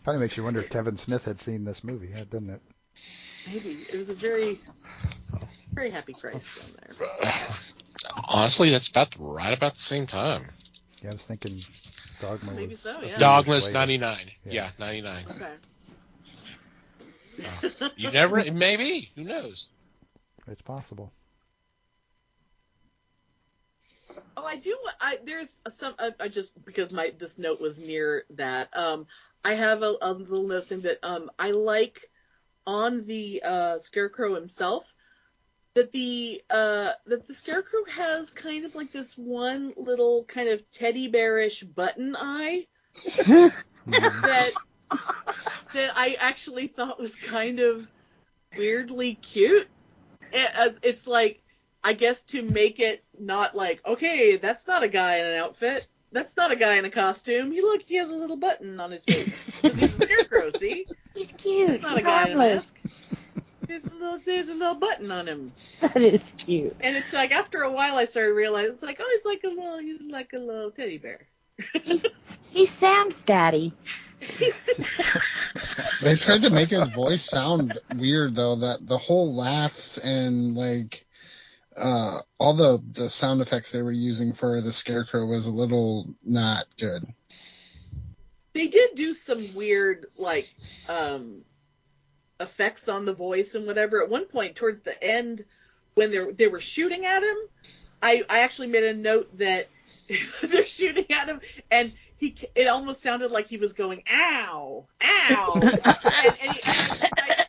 Kind of makes you wonder if Kevin Smith had seen this movie, doesn't it? Maybe it was a very, very happy Christ down there. Honestly, that's right about the same time. Yeah, I was thinking Dogma Maybe was. so, a few yeah. years Dogma's later. 99. Yeah. Yeah, 99. Okay. You never, maybe. Who knows? It's possible. Oh, I do. There's some. I just because this note was near that. I have a little note saying that I like on the Scarecrow himself that the Scarecrow has kind of like this one little kind of teddy bearish button eye that I actually thought was kind of weirdly cute. It's like, I guess to make it not like, okay, that's not a guy in an outfit. That's not a guy in a costume. He has a little button on his face. Because he's a Scarecrow, see? He's cute. He's not a He's guy in a harmless. mask. There's a little button on him. That is cute. And it's like, after a while I started realizing, it's like, oh, he's like a little teddy bear. He's Sam's daddy. They tried to make his voice sound weird though. That the whole laughs and like all the sound effects they were using for the Scarecrow was a little not good. They did do some weird like effects on the voice and whatever. At one point towards the end, when they were shooting at him, I actually made a note that they're shooting at him and it almost sounded like he was going, ow, ow. and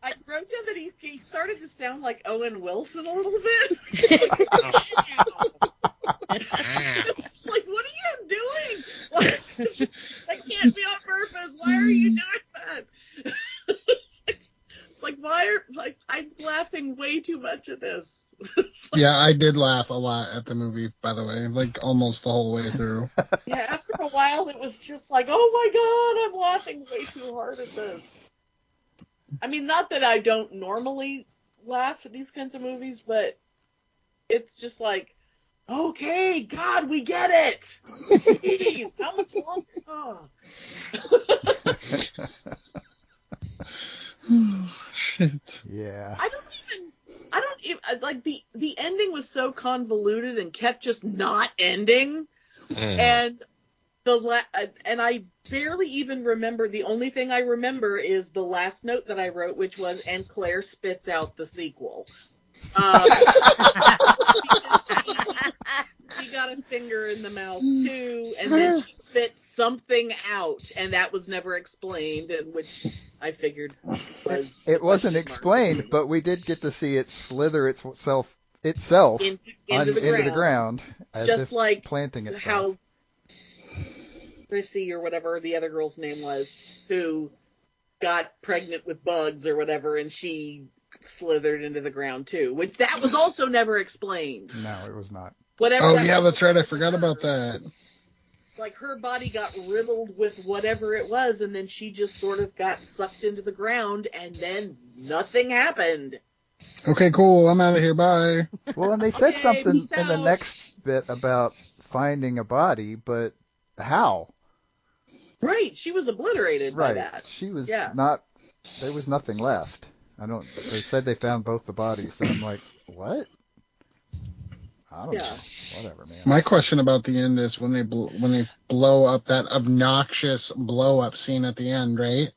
I wrote down that he started to sound like Owen Wilson a little bit. It's like, what are you doing? Like, that can't be on purpose. Why are you doing that? I'm laughing way too much at this. Yeah, I did laugh a lot at the movie, by the way, like almost the whole way through. Yeah, after a while it was just like, oh my god, I'm laughing way too hard at this. I mean, not that I don't normally laugh at these kinds of movies, but it's just like, okay, God, we get it. Jeez, how much longer? Oh. Shit. Yeah. I don't even like the ending was so convoluted and kept just not ending, and and I barely even remember. The only thing I remember is the last note that I wrote, which was, and Claire spits out the sequel. She got a finger in the mouth too, and then she spit something out, and that was never explained, and which I figured was... It wasn't explained, but we did get to see it slither itself into the ground, as just if like planting itself. How Chrissy or whatever the other girl's name was, who got pregnant with bugs or whatever, and she slithered into the ground too, which that was also never explained. No, it was not. Whatever. Oh yeah, that's right. I forgot about that. Like her body got riddled with whatever it was, and then she just sort of got sucked into the ground, and then nothing happened. Okay, cool. I'm out of here. Bye. Well, and they said Okay, something peace in the out. next bit about finding a body, but how? Right, she was obliterated by Right. that. She was Yeah. not. There was nothing left. They said they found both the bodies, and I'm like, what? I don't know. Whatever, man. My question about the end is when they blow up that obnoxious blow up scene at the end, right?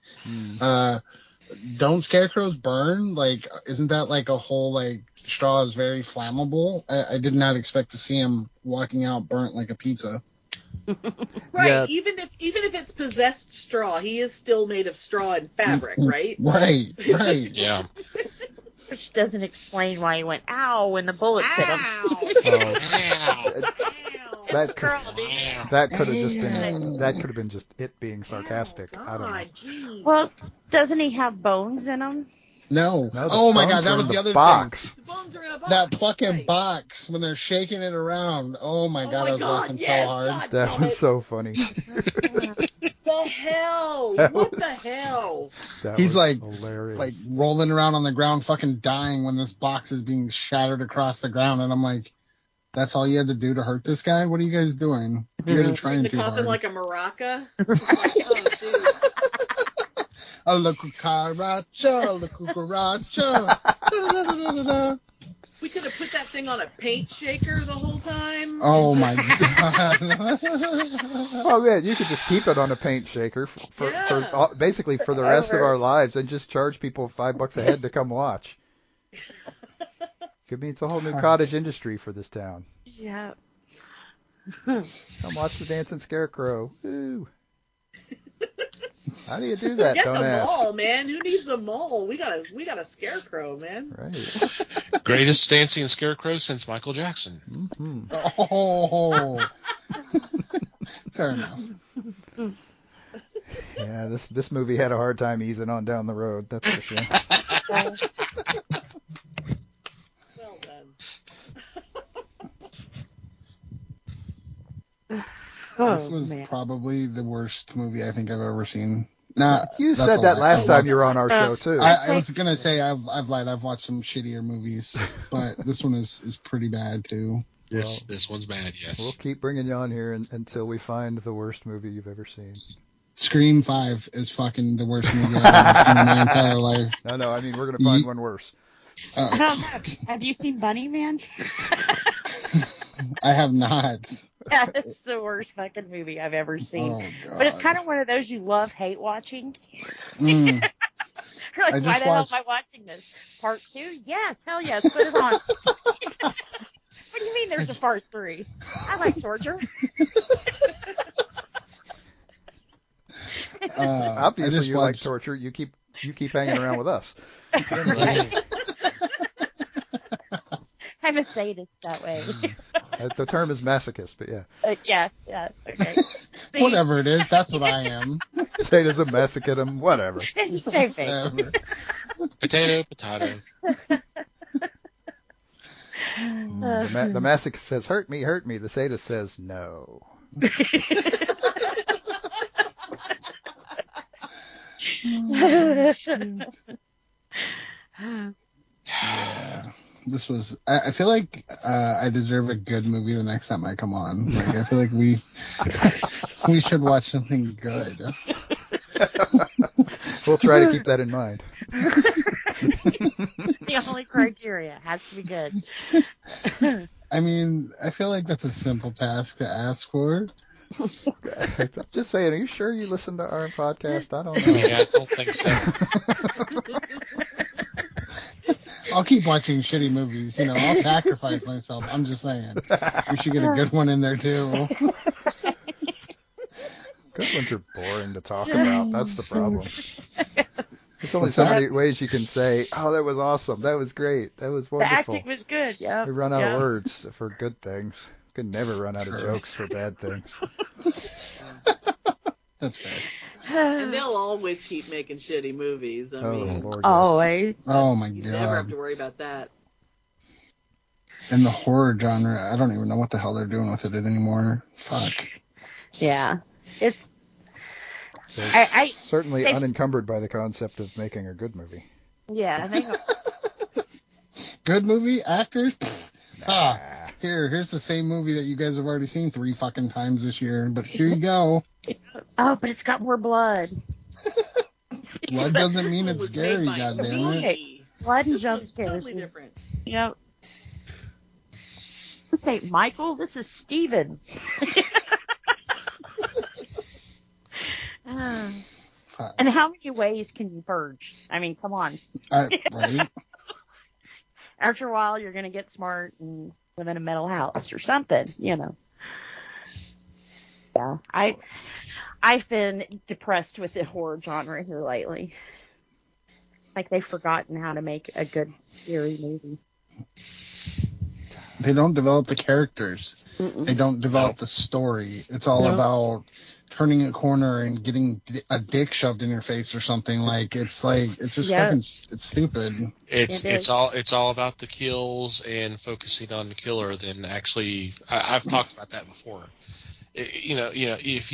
Don't scarecrows burn? Like, isn't that like a whole like straw is very flammable? I did not expect to see him walking out burnt like a pizza. Right, Yeah. even if it's possessed straw, he is still made of straw and fabric, right? Right. Yeah. Which doesn't explain why he went, ow, when the bullets hit him. That could, Girl, dude. that could have been just it being sarcastic. Oh, I don't know. God, geez. Well, doesn't he have bones in him? No. No, the Oh my bones god, that were was in the other box. thing. The bones are in a box. That fucking Right. box when they're shaking it around. Oh my god, I was laughing yes, so hard. God That damn was it. so funny. The hell? That What the was- hell? That He's was like hilarious. rolling around on the ground, fucking dying when this box is being shattered across the ground, and I'm like, that's all you had to do to hurt this guy? What are you guys doing? You guys are In trying the too coffin hard. like a maraca? Oh, dude. A la cucaracha, a la cucaracha. Da-da-da-da-da-da. We could have put that thing on a paint shaker the whole time. Oh my god. Oh man, you could just keep it on a paint shaker for basically for the rest of our lives and just charge people $5 a head to come watch. Could mean it's a whole new cottage industry for this town. Yeah. Come watch the dancing scarecrow. Ooh. How do you do that? Get Don't the ask. mall, man. Who needs a mall? We got a scarecrow, man. Right. Greatest dancing scarecrow since Michael Jackson. Mm-hmm. Oh. Fair enough. Yeah, this movie had a hard time easing on down the road. That's for sure. Well done. This was probably the worst movie I think I've ever seen. Nah, You that's said a that lie. last time you were on our show too. I was gonna say I've lied. I've watched some shittier movies, but this one is pretty bad too. This one's bad. We'll Yes. keep bringing you on here until we find the worst movie you've ever seen. Scream 5 is fucking the worst movie I've ever seen in my entire life. No, I mean we're gonna find one worse. I don't know. Have you seen Bunny Man? I have not. That's the worst fucking movie I've ever seen. Oh god. But it's kind of one of those you love hate watching. Mm. You're like, I why just the hell watched- am I watching this? Part 2? Yes, hell yes, put it on. What do you mean there's a part 3? I like torture. I Obviously, just you like watched- torture. You keep hanging around with us. Right. I'm a sadist that way. The term is masochist, but yeah, Yeah, okay. See, Whatever it is, that's what I am. sadism, masochism, whatever. it's the same thing. Whatever. Potato, potato. The masochist says, hurt me. The sadist says, no. Yeah. This was. I feel like I deserve a good movie the next time I come on. Like I feel like we should watch something good. We'll try to keep that in mind. The only criteria has to be good. I mean, I feel like that's a simple task to ask for. I'm just saying, are you sure you listen to our podcast? I don't know. Yeah, I don't think so. I'll keep watching shitty movies. I'll sacrifice myself. I'm just saying. We should get a good one in there too. Good ones are boring to talk about. That's the problem. There's only What's so that? many ways you can say, oh, that was awesome. That was great. That was The wonderful. acting was good, yeah. We run out of words for good things. We can never run out of Sure. jokes for bad things. That's fair. And they'll always keep making shitty movies. I Oh, mean, Lord. Yes. Always. Oh my you never have god. to worry about that. And the horror genre, I don't even know what the hell they're doing with it anymore. Fuck. Yeah. It's They're I- certainly they- unencumbered by the concept of making a good movie. yeah, they Good movie, actors. Pfft. Nah. Here's the same movie that you guys have already seen 3 fucking times this year. But here you go. Oh, but it's got more blood. Blood doesn't mean It it's was scary, made by goddammit. me. Blood and This jump was scares. totally different. Yep. This ain't Michael, this is Steven. Fuck. And how many ways can you purge? I mean, come on. Right? After a while, you're going to get smart and live in a metal house or something, Yeah. I've been depressed with the horror genre here lately. Like they've forgotten how to make a good scary movie. They don't develop the characters. Mm-mm. They don't develop the story. It's all No. about turning a corner and getting a dick shoved in your face or something. It's just Yeah. fucking, it's stupid. It's It is. it's all about the kills and focusing on the killer than actually. I've talked about that before. If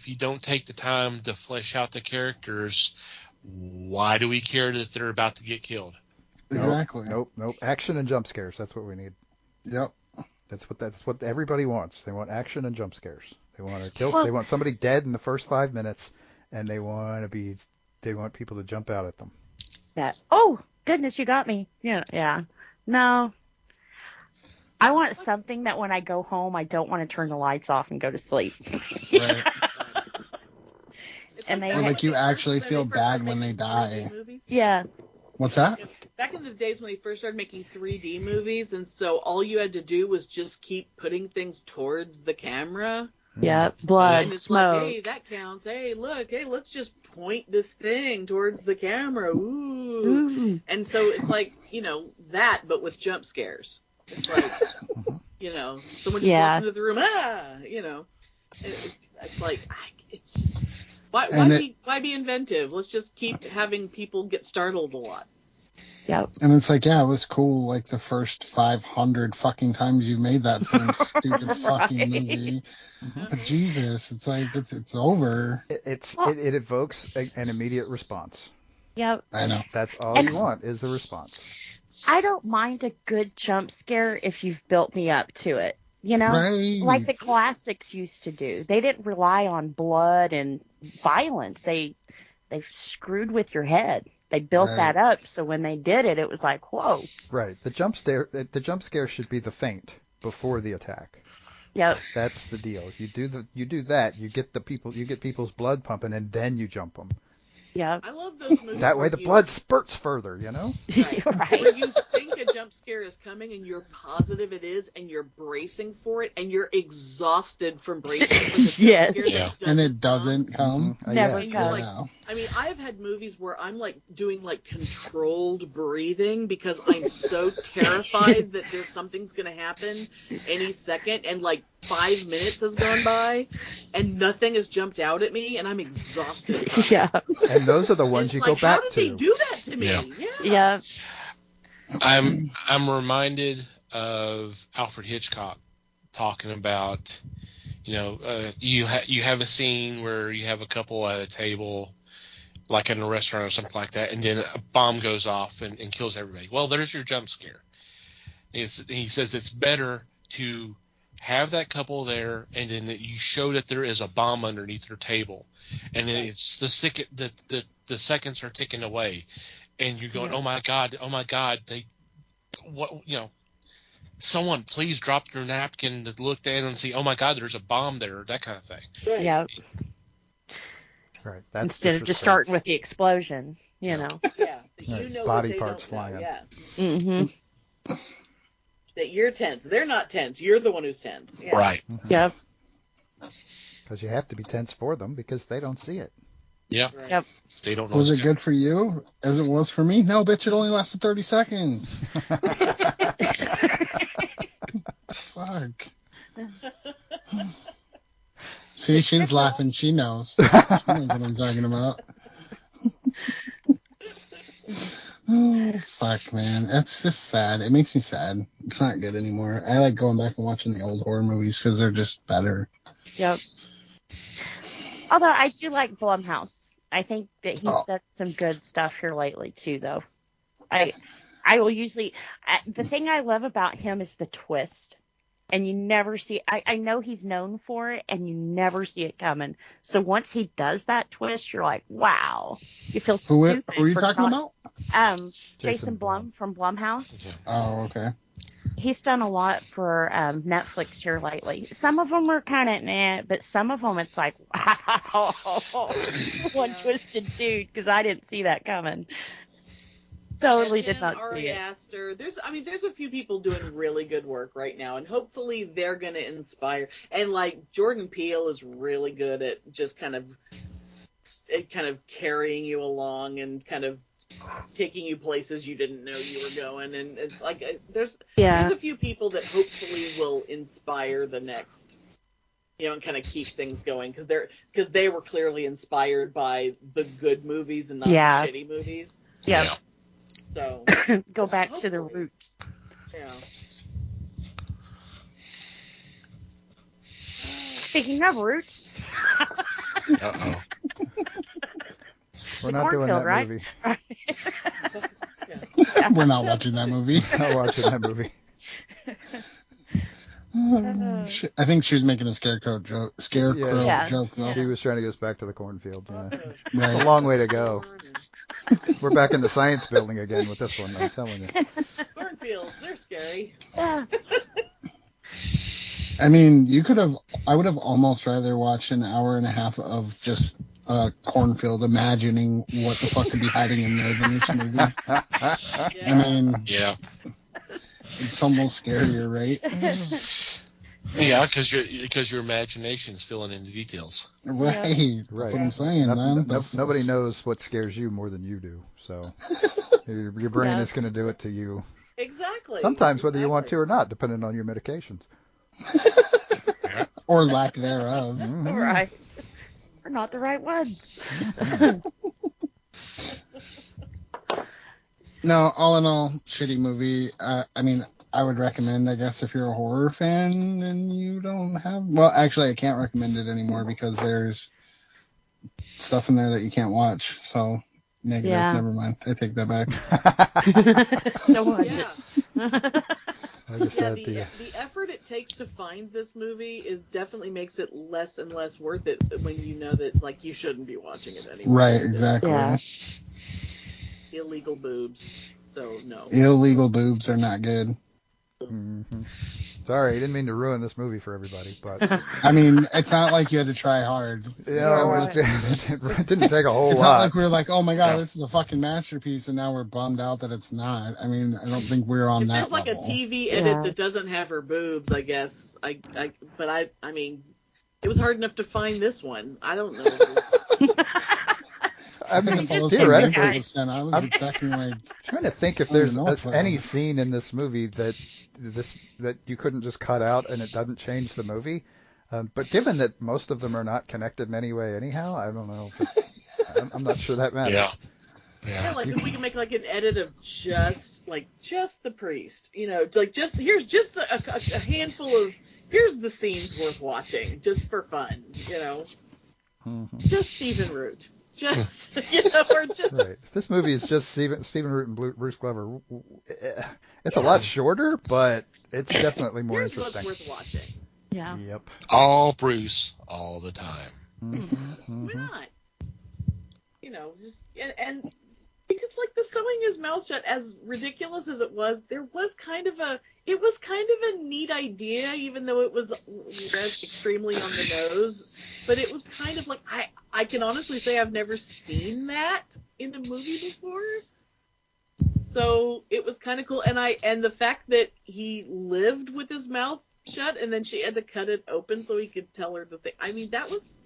you don't take the time to flesh out the characters, why do we care that they're about to get killed? Exactly. Nope. Action and jump scares. That's what we need. Yep. That's what everybody wants. They want action and jump scares. They want to kill. Well- They want somebody dead in the first 5 minutes, and they want people to jump out at them. That, oh, goodness, you got me. Yeah. No. I want something that when I go home, I don't want to turn the lights off and go to sleep. Right. It's And they Or had- like you actually when feel they first bad started when they making die. 3D movies. Yeah. What's that? Back in the days when they first started making 3D movies, and so all you had to do was just keep putting things towards the camera. Yeah. Blood, And it's smoke. like, hey, that counts. Hey, look, hey, let's just point this thing towards the camera. Ooh. Ooh. And so it's like, that, but with jump scares. It's like, someone just Yeah. walks into the room, It's like, it's just, why be inventive? Let's just keep having people get startled a lot. Yep. And it's like, yeah, it was cool, like the first 500 fucking times you made that same stupid fucking Right. movie. But Jesus, it's like, it's over. It evokes an immediate response. Yep. I know. That's all you want is the response. I don't mind a good jump scare if you've built me up to it. Right. Like the classics used to do. They didn't rely on blood and violence. They screwed with your head. They built Right. that up, so when they did it, it was like, whoa. Right. The jump scare should be the feint before the attack. Yep. That's the deal. You do that, you get people's blood pumping, and then you jump them. Yep. I love those movies. That way where the you- blood spurts further, you know? Right. Right. Where you think a jump scare is coming and you're positive it is, and you're bracing for it, and you're exhausted from bracing for the jump Yes. scare that Yeah. And it doesn't come. Never And comes. you're like, Yeah. I mean, I've had movies where I'm like doing like controlled breathing because I'm so terrified that something's gonna happen any second, and like 5 minutes has gone by and nothing has jumped out at me, and I'm exhausted. Yeah. And those are the ones It's you like, go back how did to. they do that to me? Yeah. Yeah. I'm reminded of Alfred Hitchcock talking about, you have a scene where you have a couple at a table, like in a restaurant or something like that, and then a bomb goes off and kills everybody. Well, there's your jump scare. He says it's better to have that couple there, and then that you show that there is a bomb underneath their table, and then it's the seconds are ticking away, and you're going, Yeah. oh my god, someone please drop their napkin to look down and see, oh my god, there's a bomb there, that kind of thing. Yep. Right. That's Instead the of just suspense. starting with the explosion, Yeah. That you Right. know Body what they parts don't know. flying up. Yeah. Mm-hmm. That you're tense. They're not tense. You're the one who's tense. Yeah. Right. Yep. Because you have to be tense for them because they don't see it. Yeah. Right. Yep. They don't know. Was what's it good for you as it was for me? No, bitch, it only lasted 30 seconds. Fuck. See, she's laughing. She knows. She knows what I'm talking about. Oh, fuck, man. That's just sad. It makes me sad. It's not good anymore. I like going back and watching the old horror movies because they're just better. Yep. Although I do like Blumhouse. I think that he's Oh. done some good stuff here lately too, though. I will usually. The thing I love about him is the twist, and you never see. I know he's known for it, and you never see it coming. So once he does that twist, you're like, wow. You feel Who stupid. are you for talking not- about? Jason Blum from Blumhouse. Oh, okay. He's done a lot for Netflix here lately. Some of them are kind of nah, but some of them it's like, wow, one twisted dude, because I didn't see that coming. Totally And did him, not Ari see it. Aster. There's a few people doing really good work right now, and hopefully they're going to inspire. And like Jordan Peele is really good at just kind of carrying you along and kind of taking you places you didn't know you were going. And it's like there's Yeah, a few people that hopefully will inspire the next, and kind of keep things going because they were clearly inspired by the good movies and not Yeah. the shitty movies. yeah. So Go back to the Hopefully. roots. yeah. Speaking of roots, Uh-oh. We're The not doing cornfield, that right? movie. We're not watching that movie. Not watching that movie. I think she was making a scarecrow joke. Yeah. Joke though. She was trying to get us back to the cornfield. Yeah. It's a Right. long way to go. We're back in the science building again with this one, I'm telling you. Cornfields, they're scary. Yeah. I mean, I would have almost rather watched an hour and a half of just a cornfield imagining what the fuck could be hiding in there than this movie. I mean, Yeah. it's almost scarier, right? Yeah, because your imagination's filling in the details. Right. That's Right. what I'm saying, man. Nobody knows what scares you more than you do. So your brain is going to do it to you. Exactly. Sometimes whether you want to or not, depending on your medications. Or lack thereof. Mhm. Right. Or not the right ones. No, all in all, shitty movie. I mean, I would recommend, I guess, if you're a horror fan and you don't have... Well, actually, I can't recommend it anymore because there's stuff in there that you can't watch. So, negative. Yeah. Never mind. I take that back. Don't watch Yeah. it. I just Yeah, said the effort it takes to find this movie is definitely makes it less and less worth it when you know that like you shouldn't be watching it anymore. Right, It's exactly. Yeah. illegal boobs, so no. Illegal boobs are not good. Mhm. Sorry, I didn't mean to ruin this movie for everybody, but I mean, it's not like you had to try hard. Right. it didn't take a whole It's lot. not like we were like, oh my god, Yeah. this is a fucking masterpiece, and now we're bummed out that it's not. I mean, I don't think we're on If that there's like level. a TV edit Yeah. that doesn't have her boobs, I guess but I mean, it was hard enough to find this one. I don't know. I mean, If I was theoretically, I was expecting like, trying to think if I don't there's know if I- any scene in this movie that you couldn't just cut out and it doesn't change the movie. But given that most of them are not connected in any way anyhow, I don't know. I'm not sure that matters. Yeah. Yeah, Yeah. like if we can make like an edit of just the priest, you know, like here's just a handful of here's the scenes worth watching just for fun, you know, Mhm. just Stephen Root, just you know, or just Right. If this movie is just Stephen Root and Bruce Glover, it's a lot shorter, but it's definitely more here's interesting. what's worth watching. Yeah. Yep. All Bruce, all the time. Mhm. Why not? You know, just and because like the sewing his mouth shut, as ridiculous as it was kind of a neat idea, even though it was extremely on the nose. But it was kind of like I can honestly say I've never seen that in a movie before. So it was kind of cool, and the fact that he lived with his mouth shut, and then she had to cut it open so he could tell her the thing. I mean, that was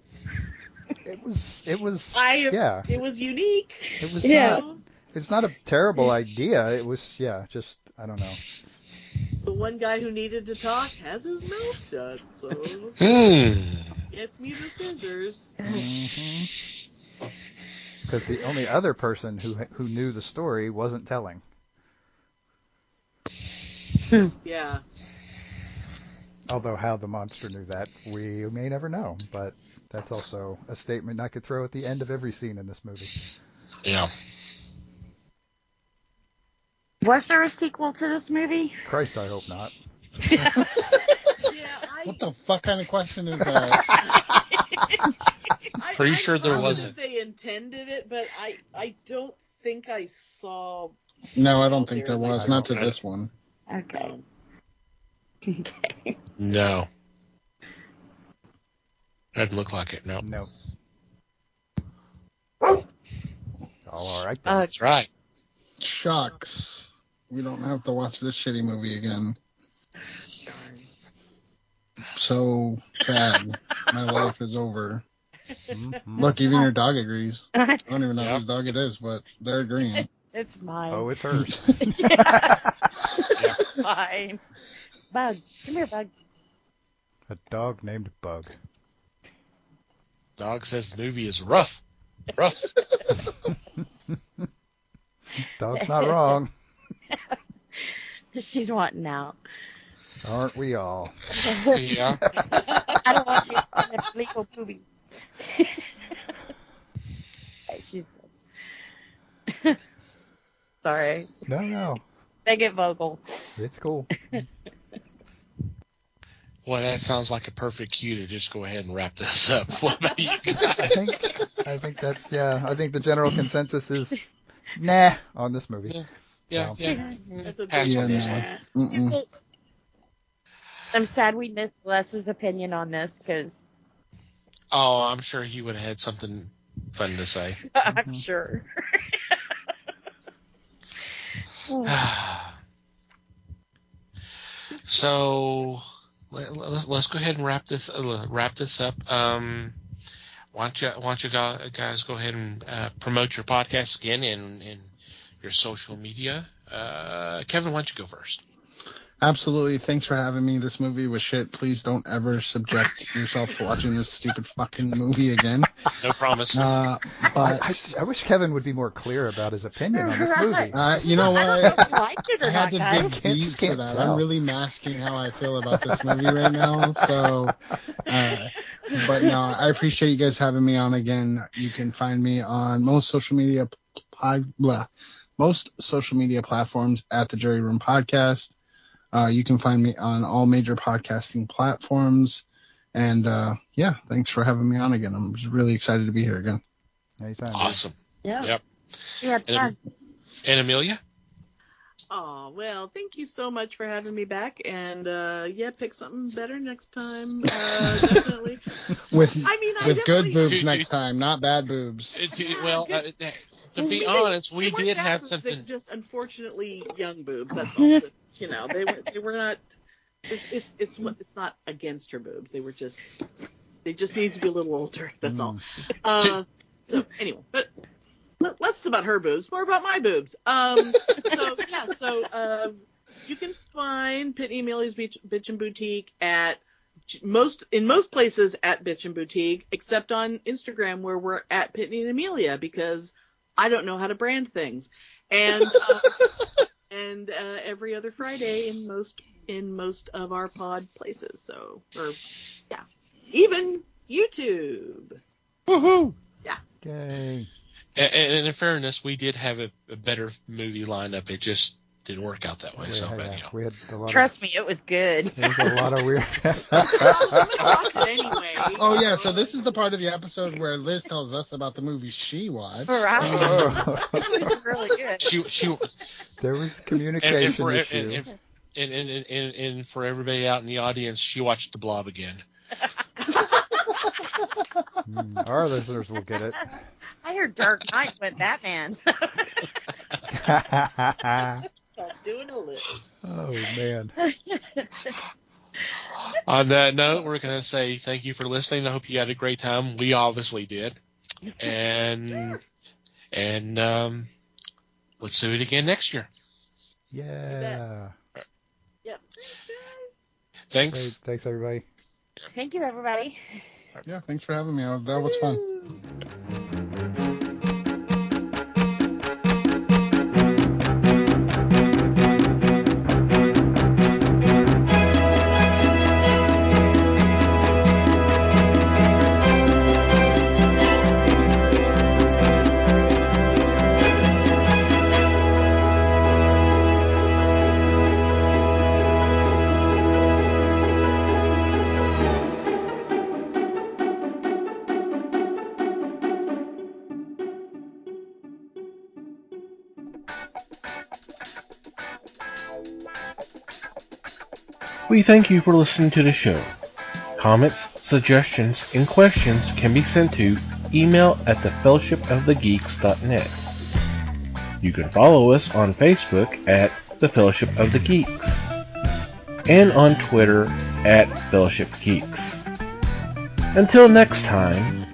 It was. it was unique. It was Yeah. not. It's not a terrible idea. It was. Just I don't know. The one guy who needed to talk has his mouth shut, so get me the scissors. Because the only other person who knew the story wasn't telling. Yeah. Although how the monster knew that, we may never know. But that's also a statement I could throw at the end of every scene in this movie. Yeah. Was there a sequel to this movie? Christ, I hope not. Yeah, what the fuck kind of question is that? Pretty sure there I wasn't. They intended it, but I don't think I saw. No, I don't think there Like, was. Not to this one. Okay. Okay. No. Doesn't look like it, no. No. All right. Then. That's right. Shucks. We don't have to watch this shitty movie again. So sad. My life is over. Mhm. Look, even your dog agrees. I don't even know Yeah. whose dog it is, but they're agreeing. It's mine. Oh, it's hers. Fine. Bug. Come here, Bug. A dog named Bug. Dog says the movie is rough. Rough. Dog's not wrong. She's wanting out. Aren't we all? Yeah. I don't want you in a legal movie. Okay, she's good. Sorry. No. They get vocal. It's cool. Well, that sounds like a perfect cue to just go ahead and wrap this up. What about you guys? I think that's I think the general consensus is nah on this movie. Yeah. That's a Pass big on this yeah. Mm-mm. I'm sad we missed Les's opinion on this because Oh, I'm sure he would have had something fun to say. I'm sure. So let's go ahead and wrap this up. Why don't you guys go ahead and promote your podcast again and your social media? Kevin, why don't you go first? Absolutely. Thanks for having me. This movie was shit. Please don't ever subject yourself to watching this stupid fucking movie again. No promises. But I wish Kevin would be more clear about his opinion on this movie. you know what? I liked it or I had not, to guys. dig Can't- deep just for can't that. tell. I'm really masking how I feel about this movie right now. So, but no, I appreciate you guys having me on again. You can find me on most social media platforms at the Jury Room Podcast. You can find me on all major podcasting platforms. And yeah, thanks for having me on again. I'm just really excited to be here again. Anytime. Awesome. Yeah. Yep. We had fun. And Amelia? Oh, well, thank you so much for having me back. And yeah, pick something better next time. Definitely. With I with good definitely- boobs next time, not bad boobs. To be honest, we weren't did bad have boobs, something. they just unfortunately young boobs. That's all. It's, they were not. It's not against her boobs. They just need to be a little older. That's all. So anyway, but less about her boobs, more about my boobs. So you can find Pitney Amelia's Bitchin' Boutique at most places at Bitchin' Boutique, except on Instagram where we're at Pitney and Amelia because I don't know how to brand things, and every other Friday in most of our pod places. So even YouTube. Woohoo! Yeah. Yay. And in fairness, we did have a better movie lineup. It just didn't work out that way. So, but, We had a lot Trust me, it was good. There was a lot of weird. I'm gonna watch it anyway. Oh yeah, so this is the part of the episode where Liz tells us about the movie she watched. Right. Oh. It was really good. she There was communication and issue. for everybody out in the audience, she watched The Blob again. Our listeners will get it. I heard Dark Knight went Batman. Doing a list. Oh man. On that note, we're going to say thank you for listening. I hope you had a great time. We obviously did. And let's do it again next year. Yeah. Yep. Thanks. Great. Thanks everybody. Thank you, everybody. Yeah, thanks for having me. That was fun. We thank you for listening to the show. Comments, suggestions, and questions can be sent to email at thefellowshipofthegeeks.net. You can follow us on Facebook at The Fellowship of the Geeks and on Twitter at Fellowship Geeks. Until next time,